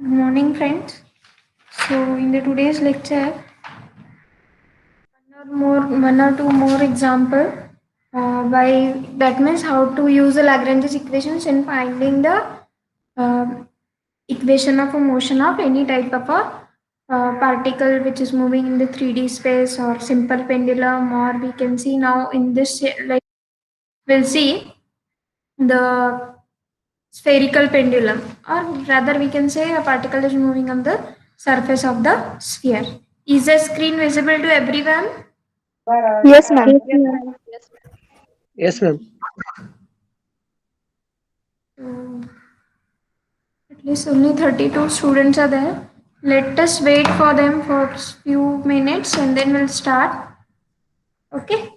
Good morning, friends. So, in the today's lecture, one or two more example by that means how to use the Lagrange's equations in finding the uh, equation of a motion of any type of a particle which is moving in the 3D space or simple pendulum, or we can see now in this like we'll see the spherical pendulum, or rather we can say a particle is moving on the surface of the sphere. Is the screen visible to everyone? Yes, ma'am. Yes, ma'am. Yes, ma'am. So, at least only 32 students are there. Let us wait for them for few minutes and then we'll start. Okay.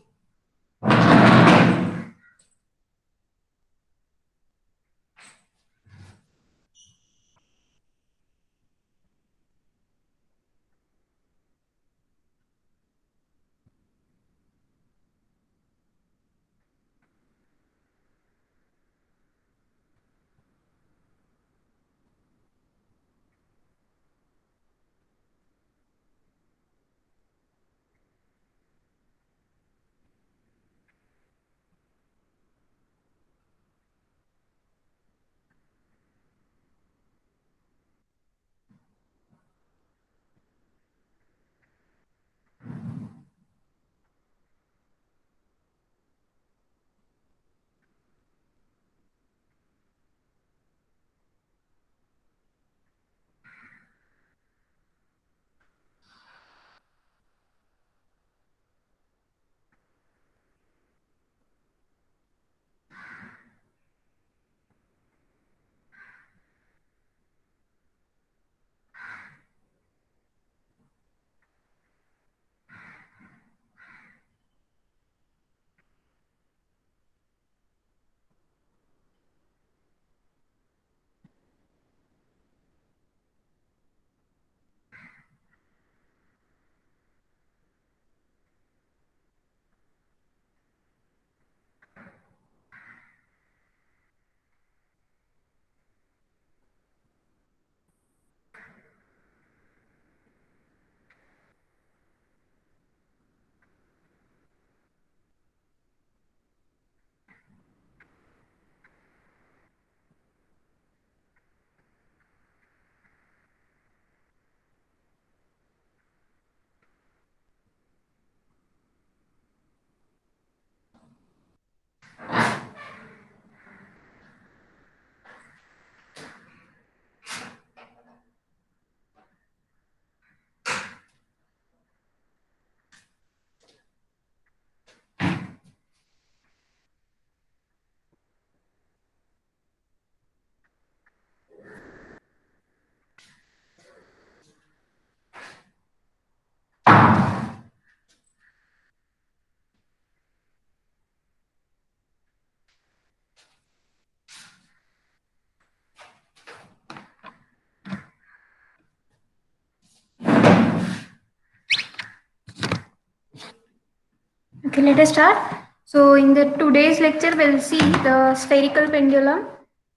Okay, let us start. So, in the today's lecture, we'll see the spherical pendulum.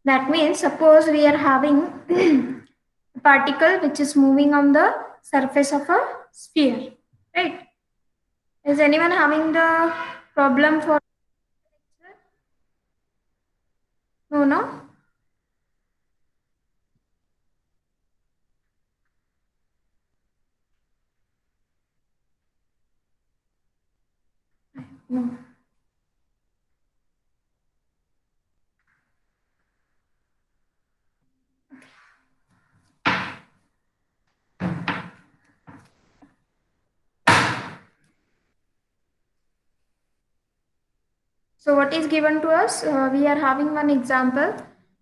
That means, suppose we are having a particle which is moving on the surface of a sphere, right? Is anyone having the problem for? No, no. No. So what is given to us? We are having one example.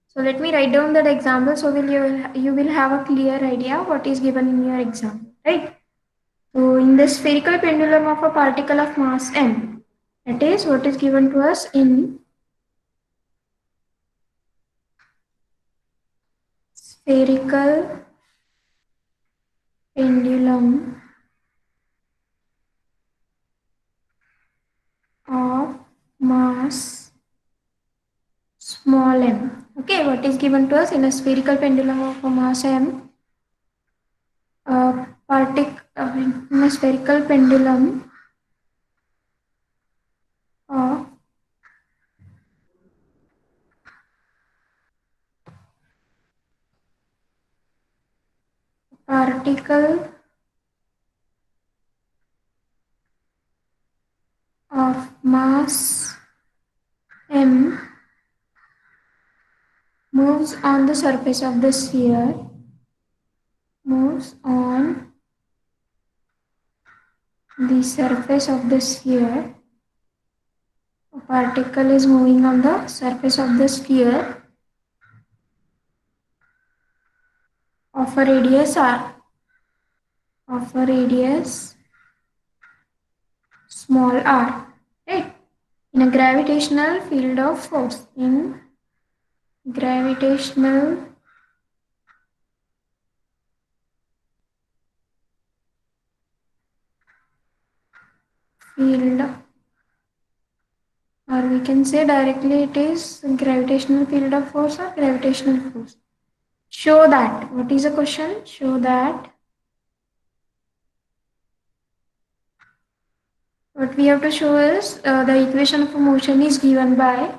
So let me write down that example. So you will have a clear idea what is given in your example, right? So in the spherical pendulum of a particle of mass m, that is what is given to us in spherical pendulum of mass small m. Okay, what is given to us in a spherical pendulum of a mass m? in a spherical pendulum of particle of mass m moves on the surface of the sphere, moves on the surface of the sphere. A particle is moving on the surface of the sphere of a radius r, of a radius small r, right? In a gravitational field of force, in gravitational field, or we can say directly it is gravitational field of force or gravitational force. Show that. What is the question? Show that. What we have to show is the equation of a motion is given by,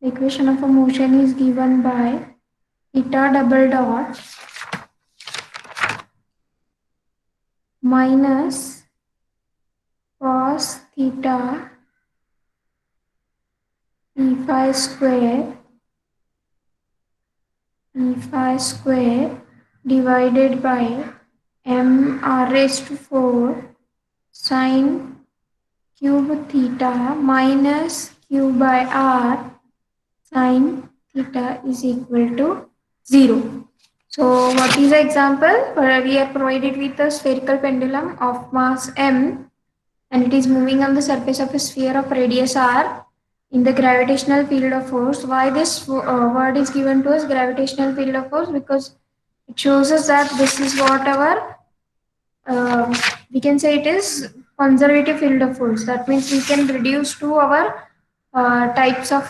the equation of a motion is given by theta double dot minus cos theta p phi square divided by m r raised to 4 sine cube theta minus q by r sine theta is equal to 0. So what is the example? Where we are provided with a spherical pendulum of mass m and it is moving on the surface of a sphere of radius r in the gravitational field of force. Why this word is given to us, gravitational field of force? Because it shows us that this is what our we can say it is conservative field of force. That means we can reduce to our types of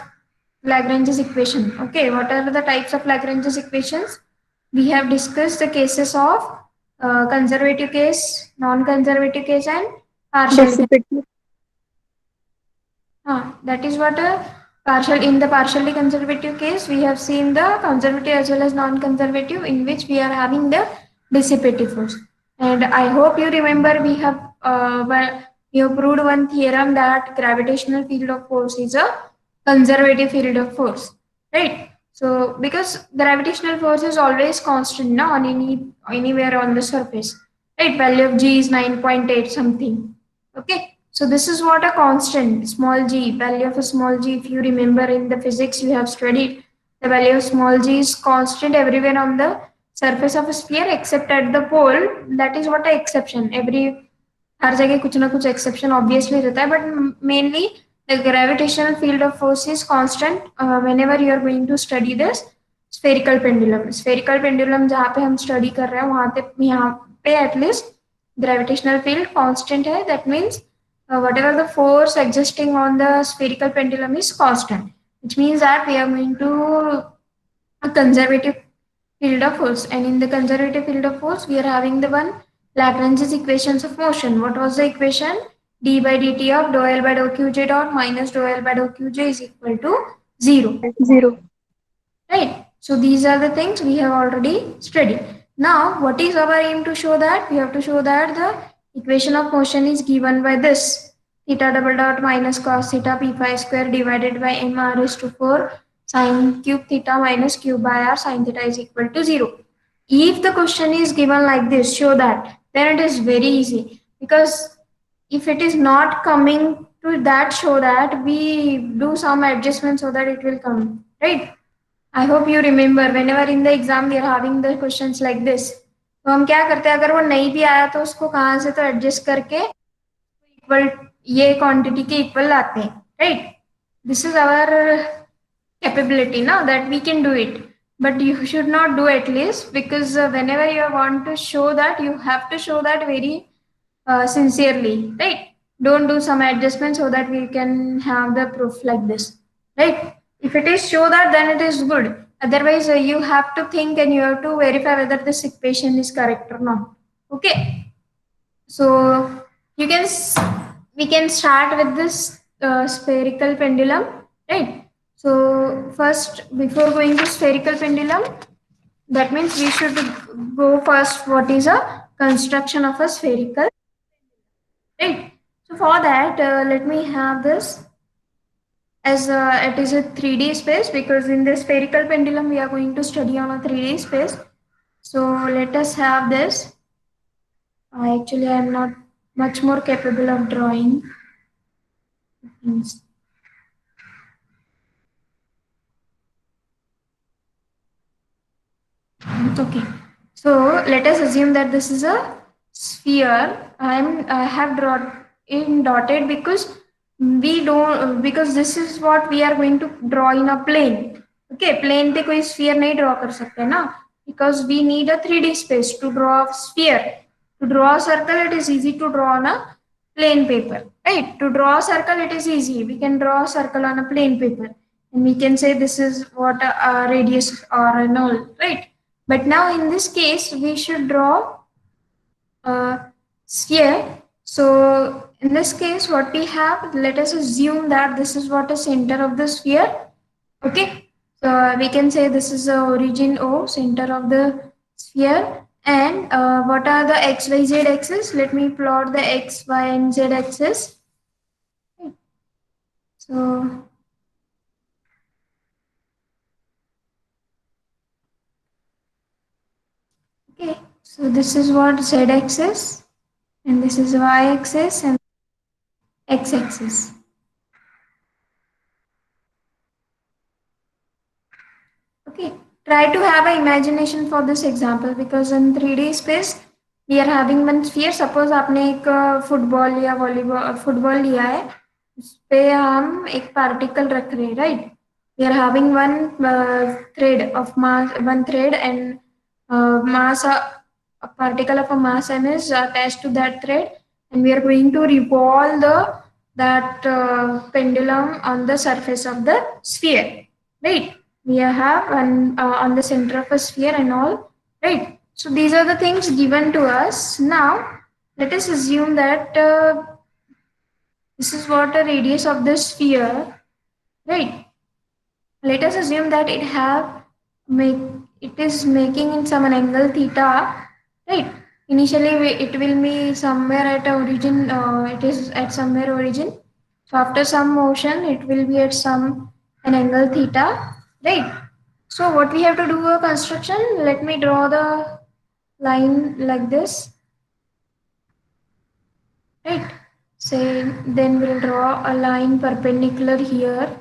Lagrange's equation. Okay, what are the types of Lagrange's equations? We have discussed the cases of conservative case, non-conservative case, and partial. Dissipative. That is what a partial. In the partially conservative case, we have seen the conservative as well as non-conservative, in which we are having the dissipative force. And I hope you remember we have proved one theorem that gravitational field of force is a conservative field of force, right? So because gravitational force is always constant, no, on anywhere on the surface, right? Value of g is 9.8 something. Okay. So this is what a constant, small g, value of a small g. If you remember in the physics you have studied, the value of small g is constant everywhere on the surface of a sphere except at the pole. That is what a exception. हर जगह कुछ ना कुछ exception obviously रहता है, but mainly the gravitational field of force is constant whenever you are going to study this spherical pendulum. Spherical pendulum जहाँ पे हम study कर रहे हैं वहाँ पे at least gravitational field constant है. That means whatever the force existing on the spherical pendulum is constant, which means that we are going to a conservative field of force, and in the conservative field of force we are having the one Lagrange's equations of motion. What was the equation? D by dt of dou L by dou Qj dot minus dou L by dou Qj is equal to 0. 0. Right. So these are the things we have already studied. Now, what is our aim to show that? We have to show that the equation of motion is given by this theta double dot minus cos theta p phi square divided by m r raised to 4 sine cube theta minus q by r sine theta is equal to 0. If the question is given like this, show that, then it is very easy, because if it is not coming to that, show that, we do some adjustment so that it will come, right? I hope you remember whenever in the exam we are having the questions like this. तो हम क्या करते हैं, अगर वो नहीं भी आया तो उसको कहाँ से तो एडजस्ट करके इक्वल ये क्वांटिटी के इक्वल लाते हैं, right? This is our capability now that we can do it, but you should not do at least, because whenever you want to show that, you have to show that very sincerely, right? Don't do some adjustment so that we can have the proof like this, right? If it is show that, then it is good. Otherwise you have to think and you have to verify whether this equation is correct or not. Okay, So you can we can start with this spherical pendulum, right? So first, before going to spherical pendulum, that means we should go first. What is a construction of a spherical, right? So for that, let me have this as it is a 3D space, because in the spherical pendulum we are going to study on a 3D space. So let us have this. Actually, I am not much more capable of drawing things. Okay. So let us assume that this is a sphere. I have drawn in dotted because we don't, because this is what we are going to draw in a plane. Okay, plane पे कोई sphere नहीं draw कर सकते ना, because we need a 3D space to draw a sphere. To draw a circle, it is easy to draw on a plain paper, right? To draw a circle, it is easy. We can draw a circle on a plain paper, and we can say this is what a radius or a null, right? But now in this case, we should draw a sphere. So in this case, what we have, let us assume that this is what the center of the sphere. Okay. So we can say this is the origin O, center of the sphere. And what are the x, y, z axis? Let me plot the x, y, and z axis. So okay, so this is what z axis, and this is y axis and x axis. Okay, try to have an imagination for this example, because in 3D space we are having one sphere. Suppose आपने एक football या volleyball football लिया है, उस पे हम एक particle रख रहे हैं, right? We are having one thread of mass, one thread, and mass, a particle of a mass m is attached to that thread, and we are going to revolve the that pendulum on the surface of the sphere, right? We have one on the center of a sphere and all, right? So these are the things given to us. Now let us assume that this is what the radius of the sphere, right? Let us assume that make it is making in some angle theta, right? Initially it will be somewhere at origin, it is at somewhere origin. So after some motion it will be at some an angle theta, right? So what we have to do a construction, let me draw the line like this, right? Say then we'll draw a line perpendicular here,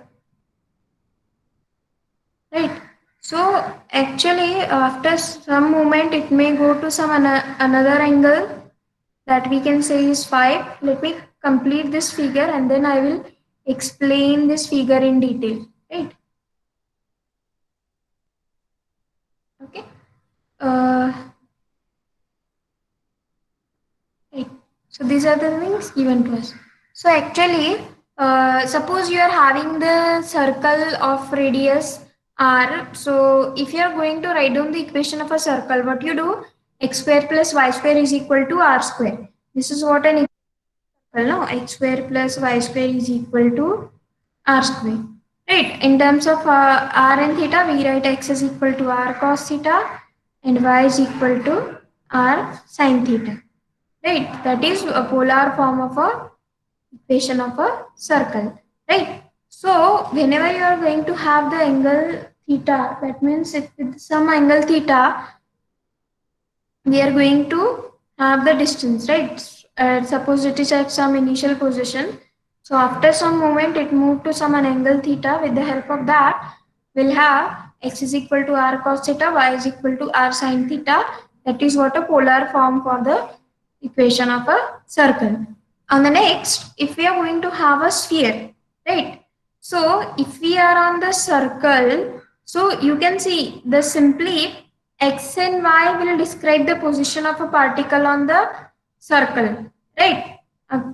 right? So actually after some moment it may go to some another angle that we can say is 5. Let me complete this figure and then I will explain this figure in detail, right? Okay. uh, right. So these are the things given to us. So actually suppose you are having the circle of radius r. So if you are going to write down the equation of a circle, what you do, x square plus y square is equal to r square. This is what an circle, no? X square plus y square is equal to r square, right? In terms of r and theta, we write x is equal to r cos theta and y is equal to r sin theta, right? That is a polar form of a equation of a circle, right? So whenever you are going to have the angle theta, that means if with some angle theta, we are going to have the distance, right? Suppose it is at some initial position. So after some moment, it moved to some angle theta. With the help of that, we'll have x is equal to r cos theta, y is equal to r sin theta. That is what a polar form for the equation of a circle. On the next, if we are going to have a sphere, right? So if we are on the circle, so you can see the simply x and y will describe the position of a particle on the circle, right?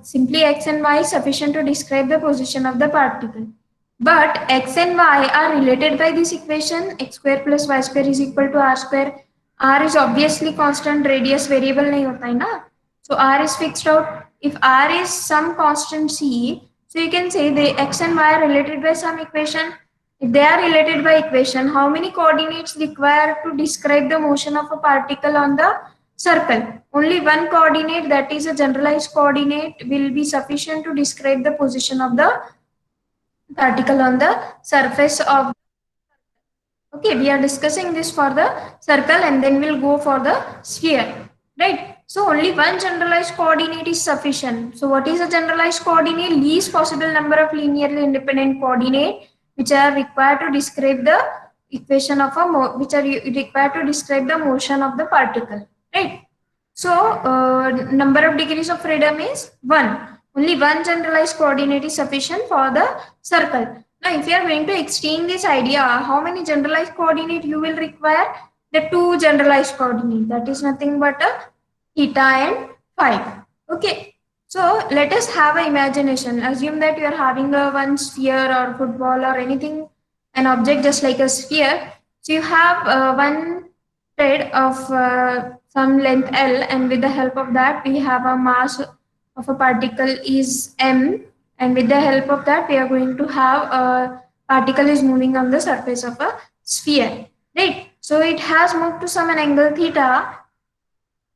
Simply x and y is sufficient to describe the position of the particle. But x and y are related by this equation, x square plus y square is equal to r square. R is obviously constant, radius variable नहीं होता है ना. So r is fixed out. If r is some constant c, so you can say the x and y are related by some equation. If they are related by equation, how many coordinates required to describe the motion of a particle on the circle? Only one coordinate, that is a generalized coordinate, will be sufficient to describe the position of the particle on the surface of. Okay, we are discussing this for the circle and then we'll go for the sphere, right? So only one generalized coordinate is sufficient. So what is a generalized coordinate? Least possible number of linearly independent coordinate which are required to describe the equation of a which are required to describe the motion of the particle, right? So number of degrees of freedom is 1. Only one generalized coordinate is sufficient for the circle. Now, if you are going to extend this idea, how many generalized coordinate you will require? The 2 generalized coordinate. That is nothing but a theta and phi. Okay. So let us have an imagination. Assume that you are having a one sphere or football or anything, an object just like a sphere. So you have one thread of some length L, and with the help of that we have a mass of a particle is m, and with the help of that we are going to have a particle is moving on the surface of a sphere, right? So it has moved to some an angle theta,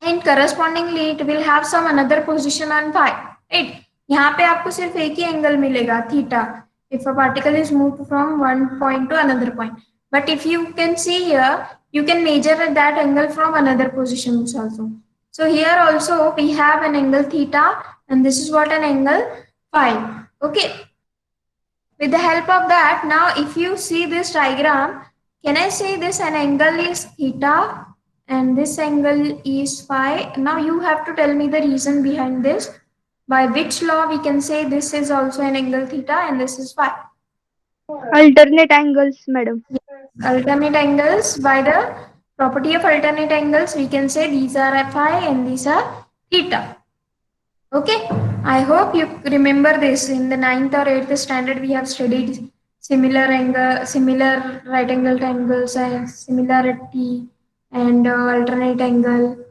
and correspondingly it will have some another position on phi, right? यहाँ पे आपको सिर्फ एक ही angle मिलेगा theta if a particle is moved from one point to another point. But if you can see here, you can measure that angle from another positions also. So here also we have an angle theta, and this is what an angle phi. Okay. With the help of that, now if you see this diagram, can I say this an angle is theta and this angle is phi? Now you have to tell me the reason behind this. By which law we can say this is also an angle theta and this is phi? Alternate angles, madam. Alternate angles. By the property of alternate angles, we can say these are phi and these are theta. Okay, I hope you remember this. In the 9th or 8th standard, we have studied similar angle, similar right angle triangles and similarity and alternate angle.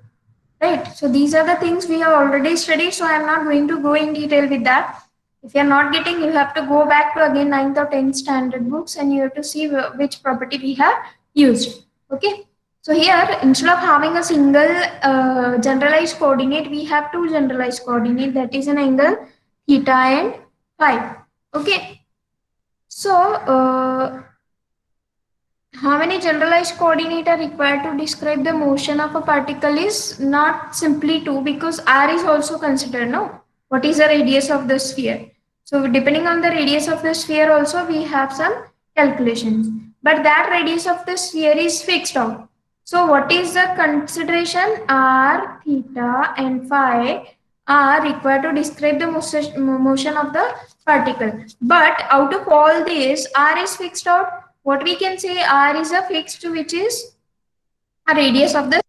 Right. So these are the things we have already studied. So I am not going to go in detail with that. If you are not getting, you have to go back to again 9th or 10th standard books and you have to see which property we have used. Okay. So here, instead of having a single generalized coordinate, we have 2 generalized coordinate, that is an angle theta and phi. Okay. So how many generalized coordinates are required to describe the motion of a particle is not simply 2, because r is also considered. No, what is the radius of the sphere? So depending on the radius of the sphere also we have some calculations, but that radius of the sphere is fixed out. So what is the consideration? R, theta and phi are required to describe the motion of the particle. But out of all this, r is fixed out. What we can say, r is a fixed, which is a radius of the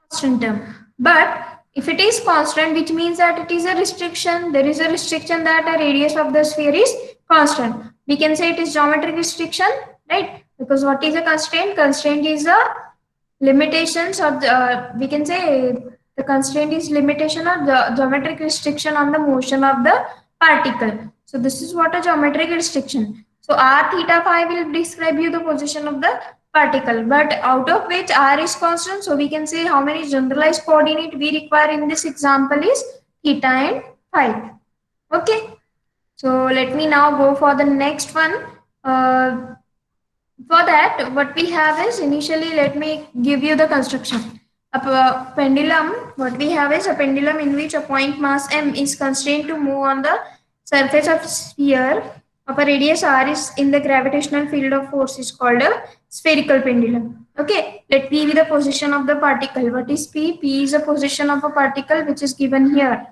constant term. But if it is constant, which means that it is a restriction, there is a restriction that a radius of the sphere is constant. We can say it is geometric restriction, right? Because what is a constraint? Constraint is a limitations of the, we can say the constraint is limitation of the geometric restriction on the motion of the particle. So this is what a geometric restriction. So r, theta, phi will describe you the position of the particle, but out of which r is constant. So we can say how many generalized coordinate we require in this example is theta and phi. Okay. So let me now go for the next one. For that, what we have is, initially let me give you the construction. A pendulum, what we have is a pendulum in which a point mass m is constrained to move on the surface of sphere of a radius r is in the gravitational field of force is called a spherical pendulum. Okay, let P be the position of the particle. What is P? P is the position of a particle which is given here.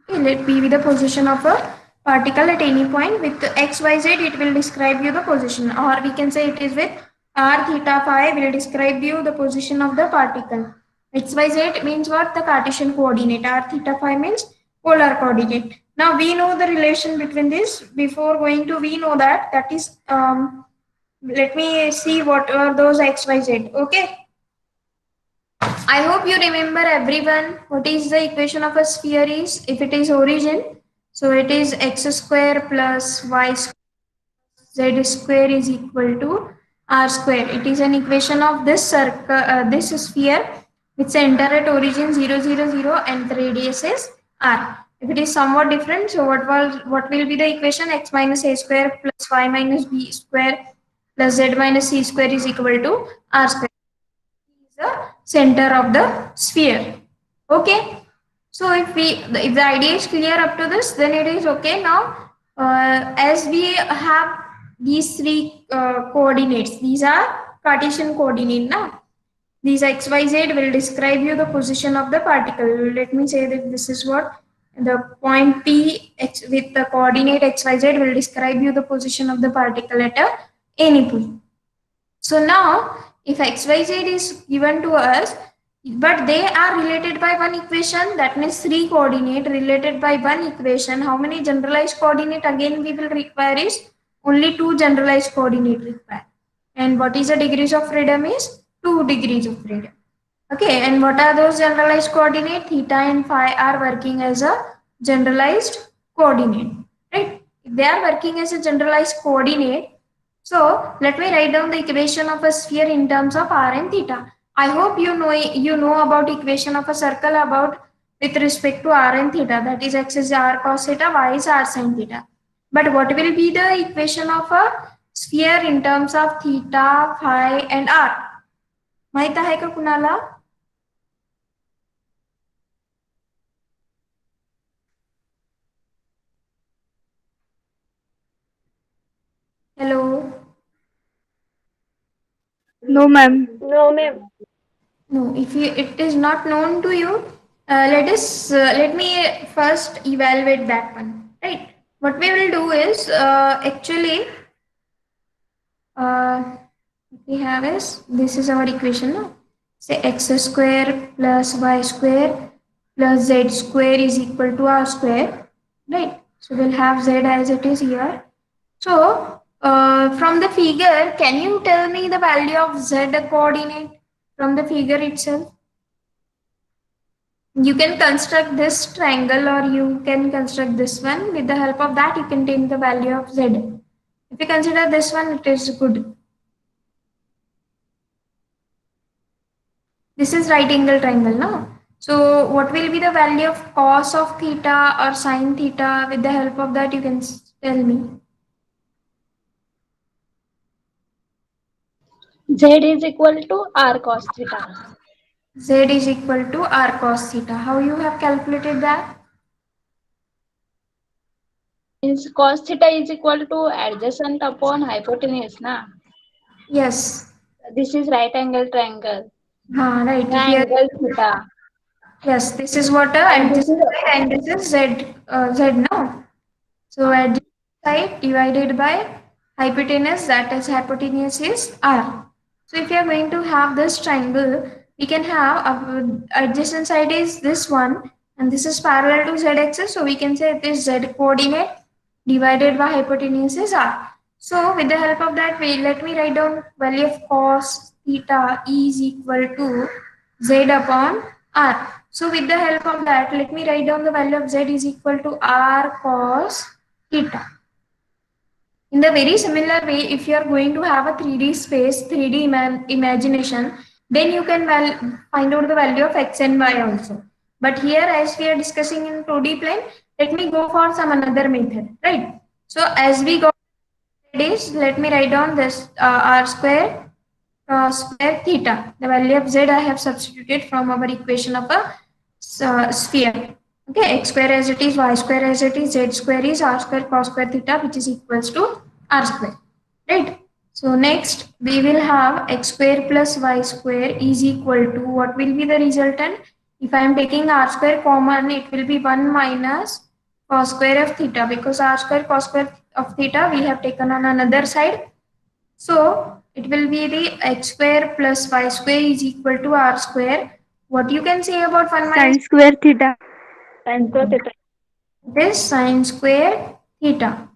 Okay, let P be the position of a particle at any point with x, y, z. It will describe you the position, or we can say it is with r, theta, phi will describe you the position of the particle. X, y, z means what? The Cartesian coordinate. R, theta, phi means polar coordinate. Now we know the relation between this. Before going to, we know that is let me see what are those x, y, z. Okay, I hope you remember everyone what is the equation of a sphere is. If it is origin, so it is x square plus y square z square is equal to r square. It is an equation of this circle, this sphere with center at origin 0, 0, 0 and the radius is r. If it is somewhat different, so what will be the equation? X minus a square plus y minus b square plus z minus c square is equal to r square. Is the center of the sphere. Okay. So if the idea is clear up to this, then it is okay. Now, as we have these three coordinates, these are Cartesian coordinate now. These x, y, z will describe you the position of the particle. Let me say that this is what the point P x with the coordinate x, y, z will describe you the position of the particle at any point. So now, if xyz is given to us, but they are related by one equation, that means three coordinate related by one equation. How many generalized coordinate again we will require is only two generalized coordinate required. And what is the degrees of freedom is 2 degrees of freedom. Okay, and what are those generalized coordinate? Theta and phi are working as a generalized coordinate, right? If they are working as a generalized coordinate, so let me write down the equation of a sphere in terms of r and theta. I hope you know about equation of a circle about with respect to r and theta. That is x is r cos theta, y is r sin theta. But what will be the equation of a sphere in terms of theta, phi and r? माहित आहे का कुणाला? Hello. No, ma'am. No, ma'am. No, if it is not known to you, let me first evaluate that one. Right. What we will do is actually what we have is this is our equation. No? Say x square plus y square plus z square is equal to r square. Right. So we'll have z as it is here. So from the figure, can you tell me the value of z coordinate from the figure itself? You can construct this triangle or you can construct this one. With the help of that, you can take the value of z. If you consider this one, it is good. This is right angle triangle now. So what will be the value of cos of theta or sin theta? With the help of that, you can tell me. Z is equal to R cos theta. Z is equal to r cos theta. How you have calculated that? Means cos theta is equal to adjacent upon hypotenuse, na? Yes. This is right angle triangle. Right. The Here, angle theta. yes, this is what a And this adjacent is side and this is z now. So adjacent side divided by hypotenuse, that is hypotenuse is r. So if you are going to have this triangle, we can have adjacent side is this one and this is parallel to z axis. So we can say this z coordinate divided by hypotenuse is r. So with the help of that, let me write down value of cos theta is equal to z upon r. So with the help of that, let me write down the value of z is equal to r cos theta. In the very similar way, if you are going to have a 3D space, 3D imagination, then you can find out the value of x and y also. But here, as we are discussing in 2D plane, let me go for some another method, right? So as we go this, let me write down this r square square theta. The value of z I have substituted from our equation of a sphere. Okay, x square as it is, y square as it is, z square is r square cos square theta, which is equals to r square. Right. So next we will have x square plus y square is equal to what will be the resultant? If I am taking r square common, it will be 1 minus cos square of theta, because r square cos square of theta we have taken on another side. So it will be the x square plus y square is equal to r square. What you can say about 1 minus Sin square theta. sin square theta. this sine square theta?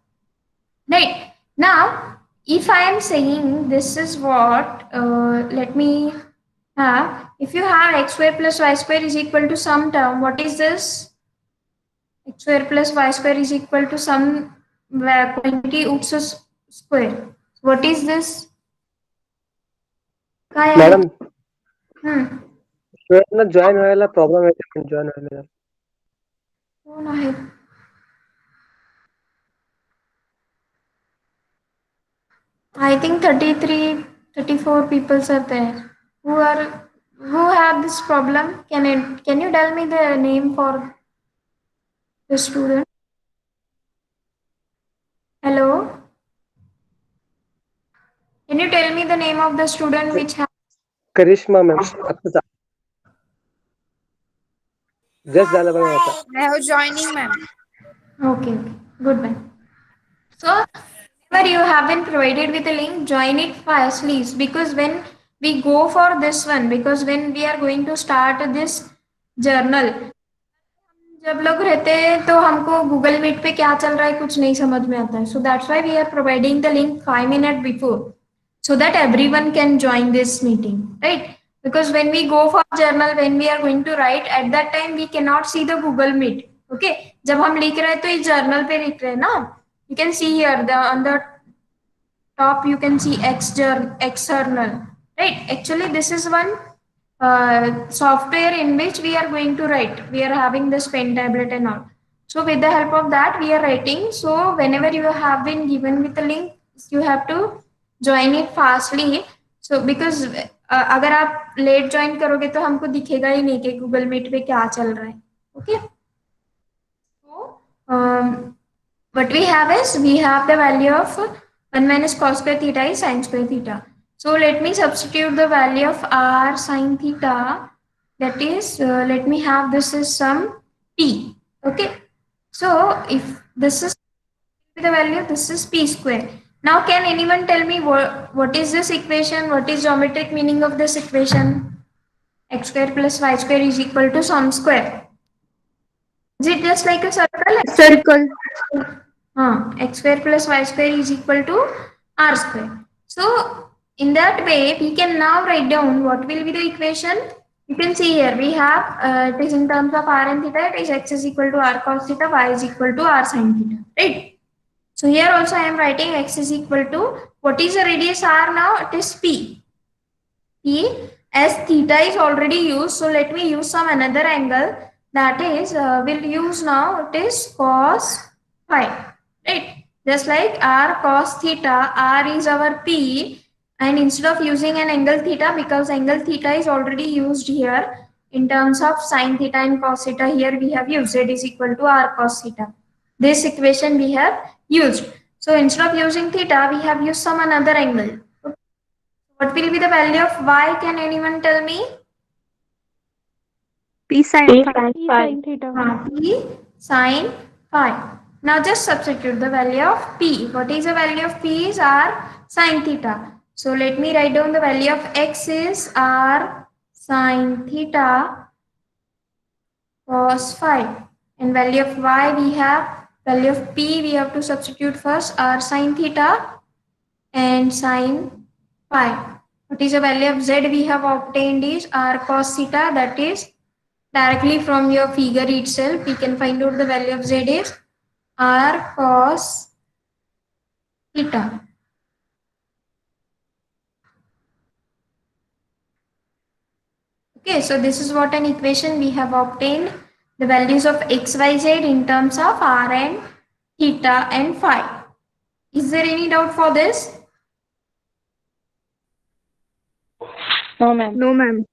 Right. Now, if I am saying this is what, let me if you have x square plus y square is equal to some term, what is this? X square plus y square is equal to some quantity Utz's square. What is this? काय आहे? Madam स्टुडंटला join व्हायला problem येते join व्हायला. कोण आहे? I think 33, 34 people are there who have this problem. Can you tell me the name for the student? Hello? Can you tell me the name of the student which has Karishma ma'am आत्ताचा just झालं बघा आता. I have joining, ma'am. okay, good man. So whenever you have been provided with a link, join it fastly because when we go for this one, because when we are going to start this journal, जब लोग रहते हैं तो हमको Google meet पे क्या चल रहा है कुछ नहीं समझ में आता है. So that's why we are providing the link 5 minutes before so that everyone can join this meeting, right? Because when we go for journal, when we are going to write, at that time we cannot see the Google Meet. Okay, जब हम लिख रहे हैं तो इस journal पे लिख रहे हैं ना. You can see here on the top you can see external, right? Actually this is one software in which we are going to write. We are having this pen tablet and all. So with the help of that we are writing. So whenever you have been given with the link, you have to join it fastly. So because अगर आप late join करोगे तो हमको दिखेगा ही नहीं कि Google meet पे क्या चल रहा है. Okay, so what we have is we have the value of 1 minus cos square theta is sin square theta. So let me substitute the value of r sin theta, that is let me have this is some p. Okay, so if this is the value, this is p square. Now can anyone tell me what is this equation? What is geometric meaning of this equation? X square plus y square is equal to some square. Is it just like a circle? Circle. X square plus y square is equal to r square. So in that way, we can now write down what will be the equation. You can see here we have it is in terms of r and theta. It is x is equal to r cos theta, y is equal to r sin theta, right? So here also I am writing x is equal to, what is the radius r now? It is p. P as theta is already used. So let me use some another angle, that is we'll use now it is cos phi, right? Just like r cos theta, r is our p, and instead of using an angle theta, because angle theta is already used here in terms of sin theta and cos theta, here we have used z is equal to r cos theta. This equation we have used. So instead of using theta, we have used some another angle. What will be the value of y? Can anyone tell me? P sin P phi. sin P phi. sin theta. P sin phi. Now just substitute the value of p. What is the value of p is r sin theta. So let me write down the value of x is r sin theta cos phi, and value of y we have, value of p we have to substitute first, r sin theta and sin phi. What is the value of z we have obtained is r cos theta, that is directly from your figure itself we can find out the value of z is r cos theta. Okay, so this is what an equation we have obtained the values of x, y, z in terms of r and theta and phi. Is there any doubt for this? No, ma'am. No, ma'am.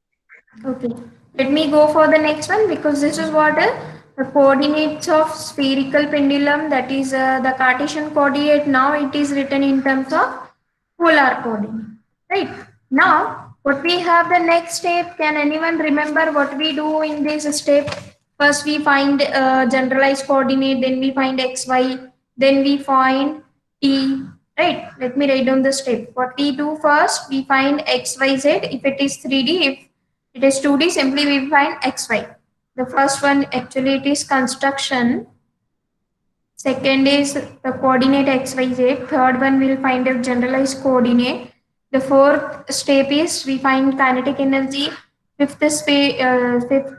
Okay, let me go for the next one, because this is what the coordinates of spherical pendulum, that is the Cartesian coordinate. Now it is written in terms of polar coordinate, right? Now what we have the next step, can anyone remember what we do in this step? First we find generalized coordinate, then we find x, y, then we find t, right? Let me write down the step. What we do first, we find x, y, z. If it is 3D, if it is 2D, simply we find x, y. The first one actually it is construction. Second is the coordinate x, y, z. Third one we'll find a generalized coordinate. The fourth step is we find kinetic energy. Fifth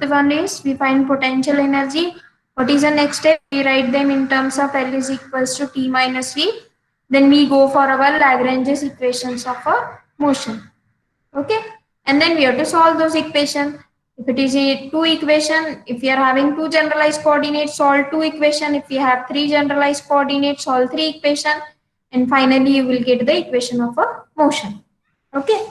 one is we find potential energy. What is the next step? We write them in terms of L is equals to T minus V. Then we go for our Lagrange's equations of a motion. Okay, and then we have to solve those equations. If it is a two equation, if we are having two generalized coordinates, solve two equation. If we have three generalized coordinates, solve three equation, and finally you will get the equation of a motion. Okay,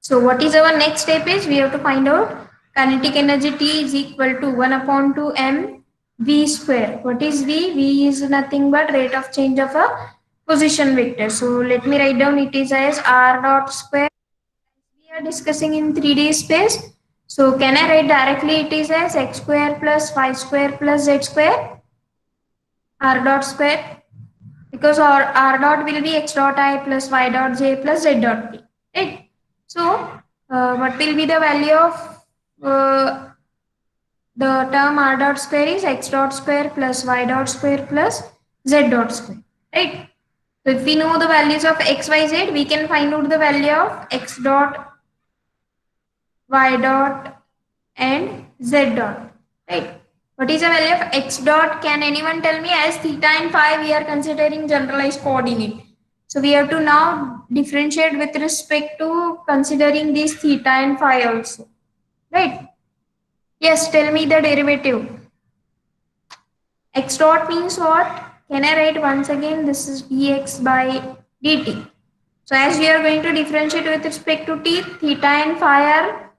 so what is our next step is we have to find out kinetic energy T is equal to 1 upon 2 m v square. What is v? V is nothing but rate of change of a position vector. So let me write down it is as r dot square. We are discussing in 3D space. So can I write directly it is as x square plus y square plus z square r dot square, because our r dot will be x dot I plus y dot j plus z dot p, right? So what will be the value of the term r dot square is x dot square plus y dot square plus z dot square, right? So if we know the values of x, y, z, we can find out the value of x dot, y dot and z dot, right? What is the value of x dot? Can anyone tell me? As theta and phi we are considering generalized coordinate, so we have to now differentiate with respect to considering this theta and phi also, right? Yes, tell me the derivative. X dot means what? Can I write once again? This is dx by dt. So as we are going to differentiate with respect to t, theta and phi are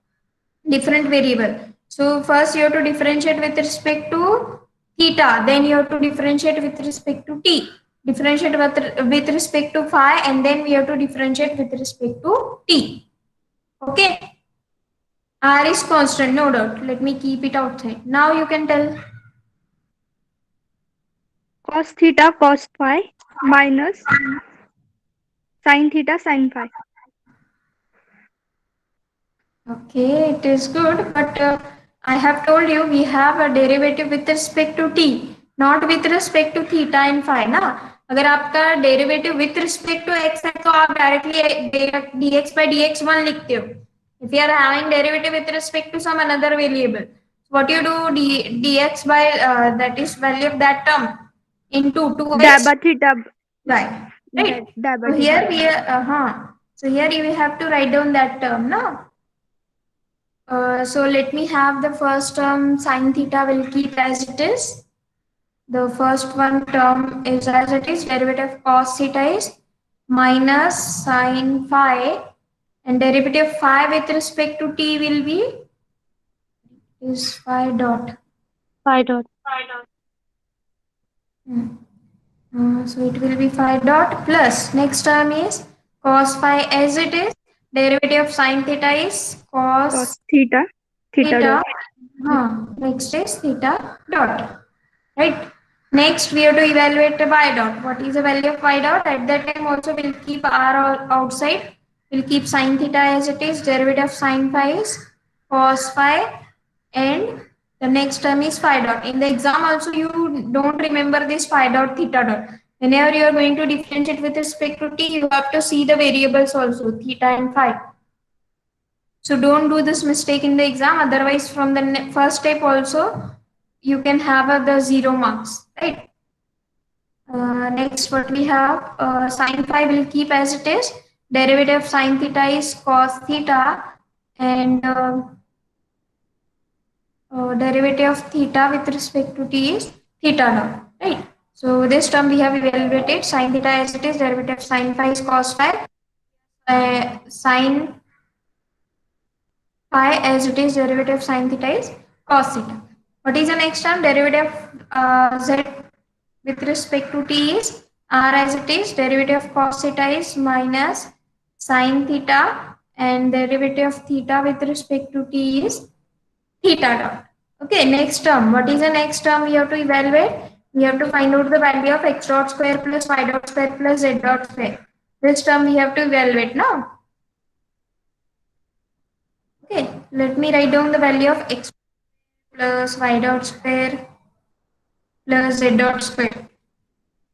different variable. So first you have to differentiate with respect to theta, then you have to differentiate with respect to t, differentiate with respect to phi, and then we have to differentiate with respect to t. Okay. R is constant, no doubt. Let me keep it outside. Now you can tell. Cos theta cos phi minus sin theta sin phi. Okay, it is good, but I have told you we have a derivative with respect to t, not with respect to theta and phi ना. अगर आपका derivative with respect to x है तो आप directly dx by dx1 लिखते हो. If you are having derivative with respect to some another variable, what you do dx by that is value of that term into 2x Dabba theta. y, right? Dabba So here we so here you have to write down that term now. So let me have the first term sin theta will keep as it is. The first one term is as it is. Derivative of cos theta is minus sin phi, and derivative of phi with respect to t will be is phi dot. Phi dot. So it will be phi dot plus next term is cos phi as it is. Derivative of sin theta is cos theta. Theta theta. dot. Next is theta dot. Right. Next, we have to evaluate the y dot. What is the value of y dot? At that time, also we'll keep r outside. We'll keep sin theta as it is. Derivative of sin phi is cos phi, and the next term is phi dot. In the exam, also you don't remember this phi dot theta dot. Whenever you are going to differentiate with respect to t, you have to see the variables also, theta and phi. So don't do this mistake in the exam. Otherwise, from the first step also, you can have the 0 marks, right? Next, what we have, sin phi will keep as it is. Derivative of sin theta is cos theta, and derivative of theta with respect to t is theta dot, right? So this term we have evaluated. Sin theta as it is. Derivative of sin phi is cos phi. Sin phi as it is. Derivative of sin theta is cos theta. What is the next term? Derivative of z with respect to t is r as it is. Derivative of cos theta is minus sin theta, and derivative of theta with respect to t is theta dot. Okay, next term. What is the next term we have to evaluate? We have to find out the value of x dot square plus y dot square plus z dot square. This term we have to evaluate now. Okay, let me write down the value of x plus y dot square plus z dot square.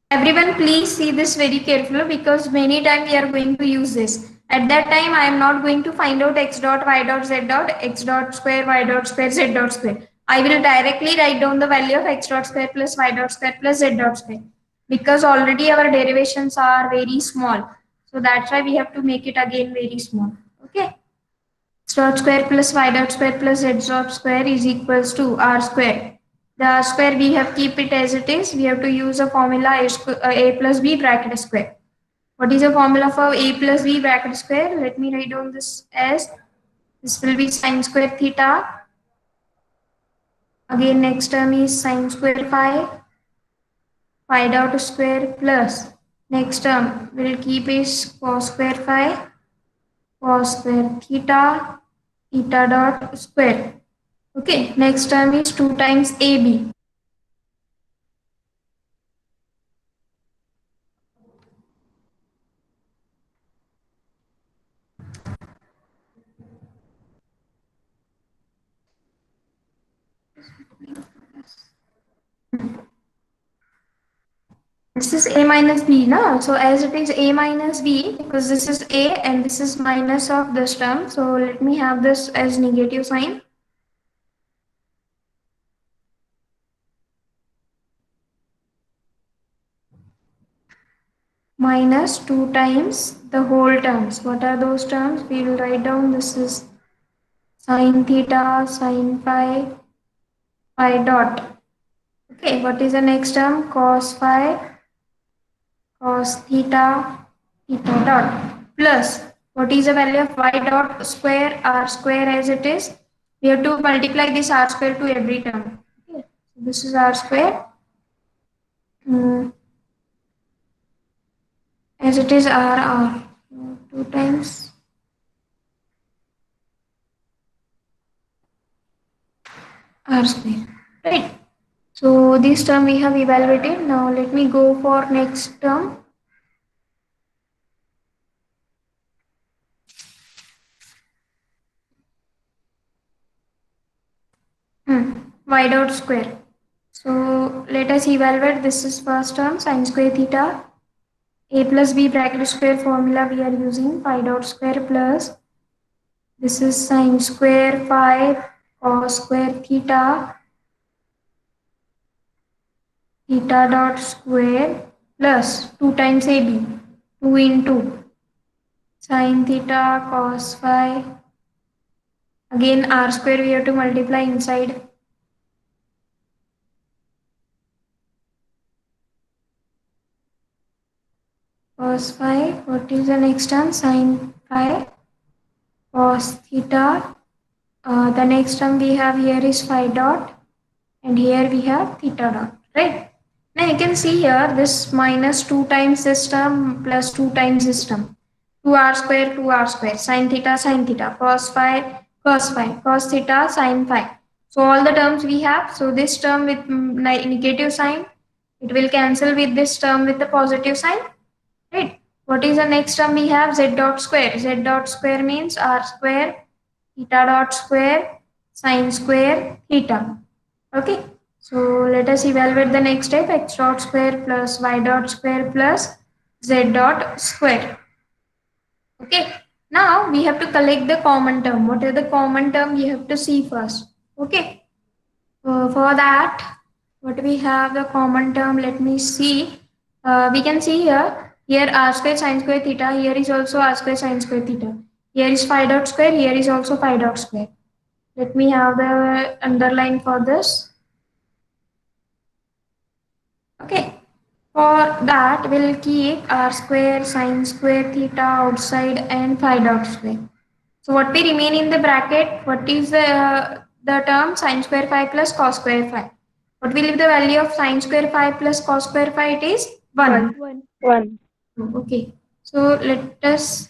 Everyone please see this very carefully, because many times we are going to use this. At that time, I am not going to find out x dot y dot z dot x dot square y dot square z dot square. I will directly write down the value of x dot square plus y dot square plus z dot square, because already our derivations are very small. So that's why we have to make it again very small. Okay. X dot square plus y dot square plus z dot square is equals to r square. The r square we have keep it as it is. We have to use a formula a plus b bracket square. What is the formula for a plus b bracket square? Let me write down this as, this will be sine square theta. Again, next term is sine square phi dot square plus, next term will keep is cos square cos square theta dot square. Okay, next term is 2 times AB. This is a minus b, no? So as it is a minus b, because this is a and this is minus of this term, so let me have this as negative sign. Minus 2 times the whole terms. What are those terms? We will write down, this is sine theta, sine phi dot. Okay, what is the next term? Cos phi, cos theta dot, plus what is the value of y dot square, r square as it is. We have to multiply this r square to every term. Okay, so this is r square. As it is r, 2 times r square, right? So this term we have evaluated. Now let me go for next term. Y dot square. So let us evaluate. This is first term, sine square theta. A plus b bracket square formula we are using, phi dot square plus, this is sine square phi cos square theta dot square plus 2 times AB, 2 into sine theta cos phi. Again r square we have to multiply inside. Cos phi, what is the next term? Sine phi cos theta. The next term we have here is phi dot, and here we have theta dot, right? Now you can see here this minus 2 times this term plus 2 times this term. 2r square, sine theta, cos phi, cos theta, sine phi. So all the terms we have. So this term with negative sign, it will cancel with this term with the positive sign, right? What is the next term we have? Z dot square. Z dot square means r square, theta dot square, sine square, theta. Okay. So let us evaluate the next step, x dot square plus y dot square plus z dot square. Okay. Now we have to collect the common term. What is the common term? You have to see first. Okay. For that, what we have the common term, let me see. We can see here r square sine square theta, here is also r square sine square theta. Here is phi dot square, here is also phi dot square. Let me have the underline for this. Okay. For that, we'll keep r square sine square theta outside and phi dot square. So what we remain in the bracket, what is the term sine square phi plus cos square phi? What will be the value of sine square phi plus cos square phi? It is 1. 1. Okay. So let us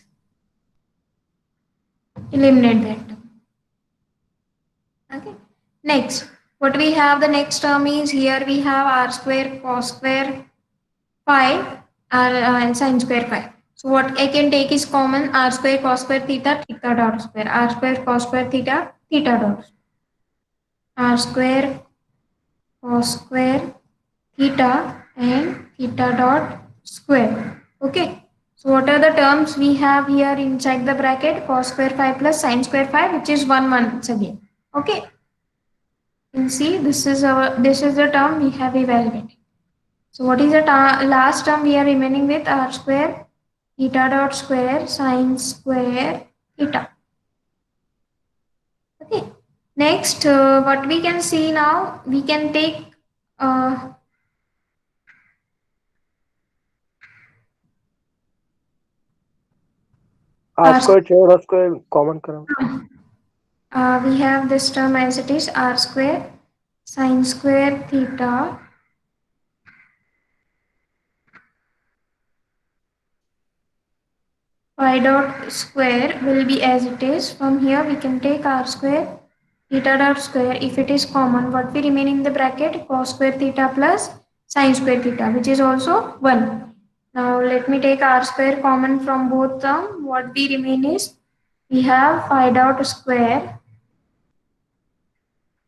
eliminate that term. Okay. Next, what we have, the next term is, here we have r square cos square phi and sine square phi. So what I can take is common, r square cos square theta dot square, r square cos square theta dot, r square cos square theta and theta dot square. Okay. So what are the terms we have here inside the bracket? Cos square phi plus sin square phi, which is 1 once again. Okay. You can see this is the term we have evaluated. So what is the last term we are remaining with? R square theta dot square sin square theta. Okay. Next, what we can see now, we can take R r square छोड़ R square common करो. we have this term as it is r square sin square theta phi dot square will be as it is. From here we can take r square theta dot square. If it is common, what we remain in the bracket? Cos square theta plus sin square theta, which is also 1. Now let me take r square common from both term. What we remain is we have phi dot square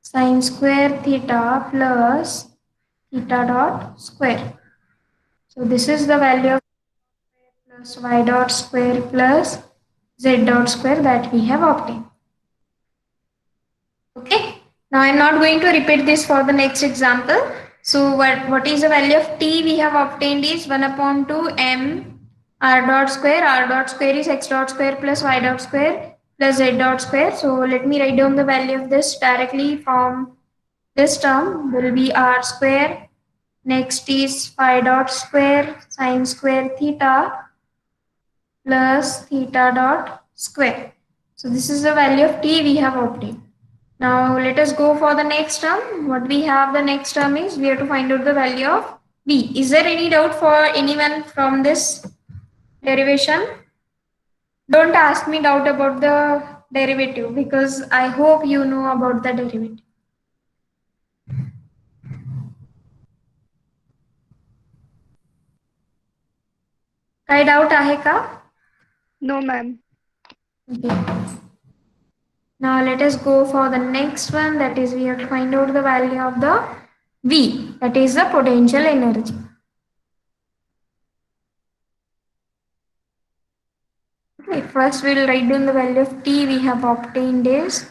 sin square theta plus theta dot square. So this is the value of plus y dot square plus z dot square that we have obtained. Okay. Now I am not going to repeat this for the next example. So what is the value of t we have obtained is 1 upon 2 m r dot square. R dot square is x dot square plus y dot square plus z dot square. So let me write down the value of this directly from this term will be r square. Next is phi dot square sin square theta plus theta dot square. So this is the value of t we have obtained. Now let us go for the next term. What we have the next term is we have to find out the value of v. Is there any doubt for anyone from this derivation? Don't ask me doubt about the derivative because I hope you know about the derivative. काही doubt आहे का? No, ma'am. Okay. Now let us go for the next one, that is we have to find out the value of the V, that is the potential energy. Okay, first we will write down the value of T we have obtained is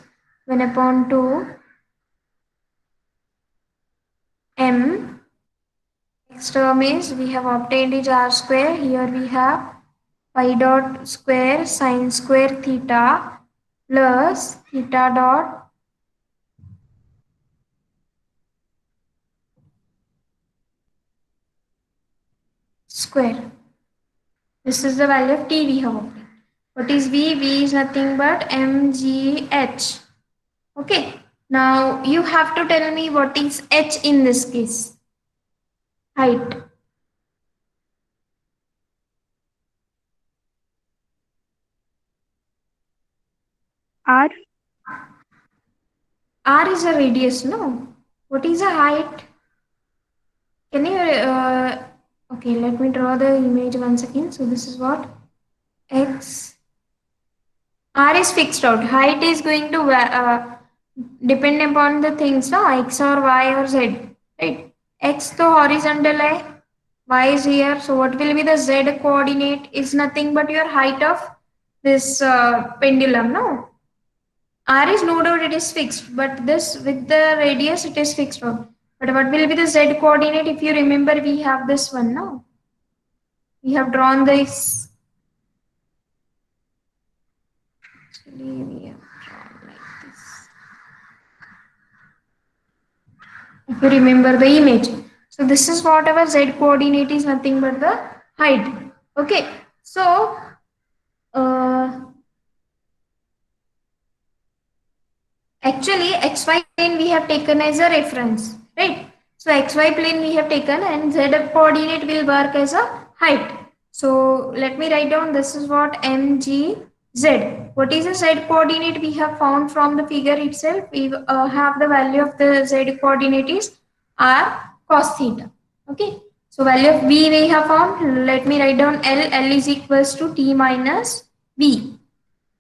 1 upon 2 M. Next term is we have obtained is R square. Here we have pi dot square sin square theta plus theta dot square. This is the value of T we have obtained. What is V? V is nothing but mgh. Okay. Now you have to tell me what is h in this case. Height. R. R is a radius, no? What is a height? Can you, okay, let me draw the image once again. So this is what? X. R is fixed out. Height is going to depend upon the things, no? X or Y or Z, right? X to horizontal hai, Y is here. So what will be the Z coordinate? Is nothing but your height of this pendulum, no? R is no doubt it is fixed, but this with the radius it is fixed out. But what will be the Z coordinate? If you remember, we have this one, no? We have drawn this. Actually, we have drawn like this. If you remember the image. So this is what our Z coordinate is nothing but the height. Okay. So actually xy plane we have taken as a reference, right? So xy plane we have taken and Z coordinate will work as a height. So let me write down this is what mgz. What is the Z coordinate we have found from the figure itself? We have the value of the Z coordinate is r cos theta. Okay. So value of V we have found. Let me write down L. L is equals to T minus V.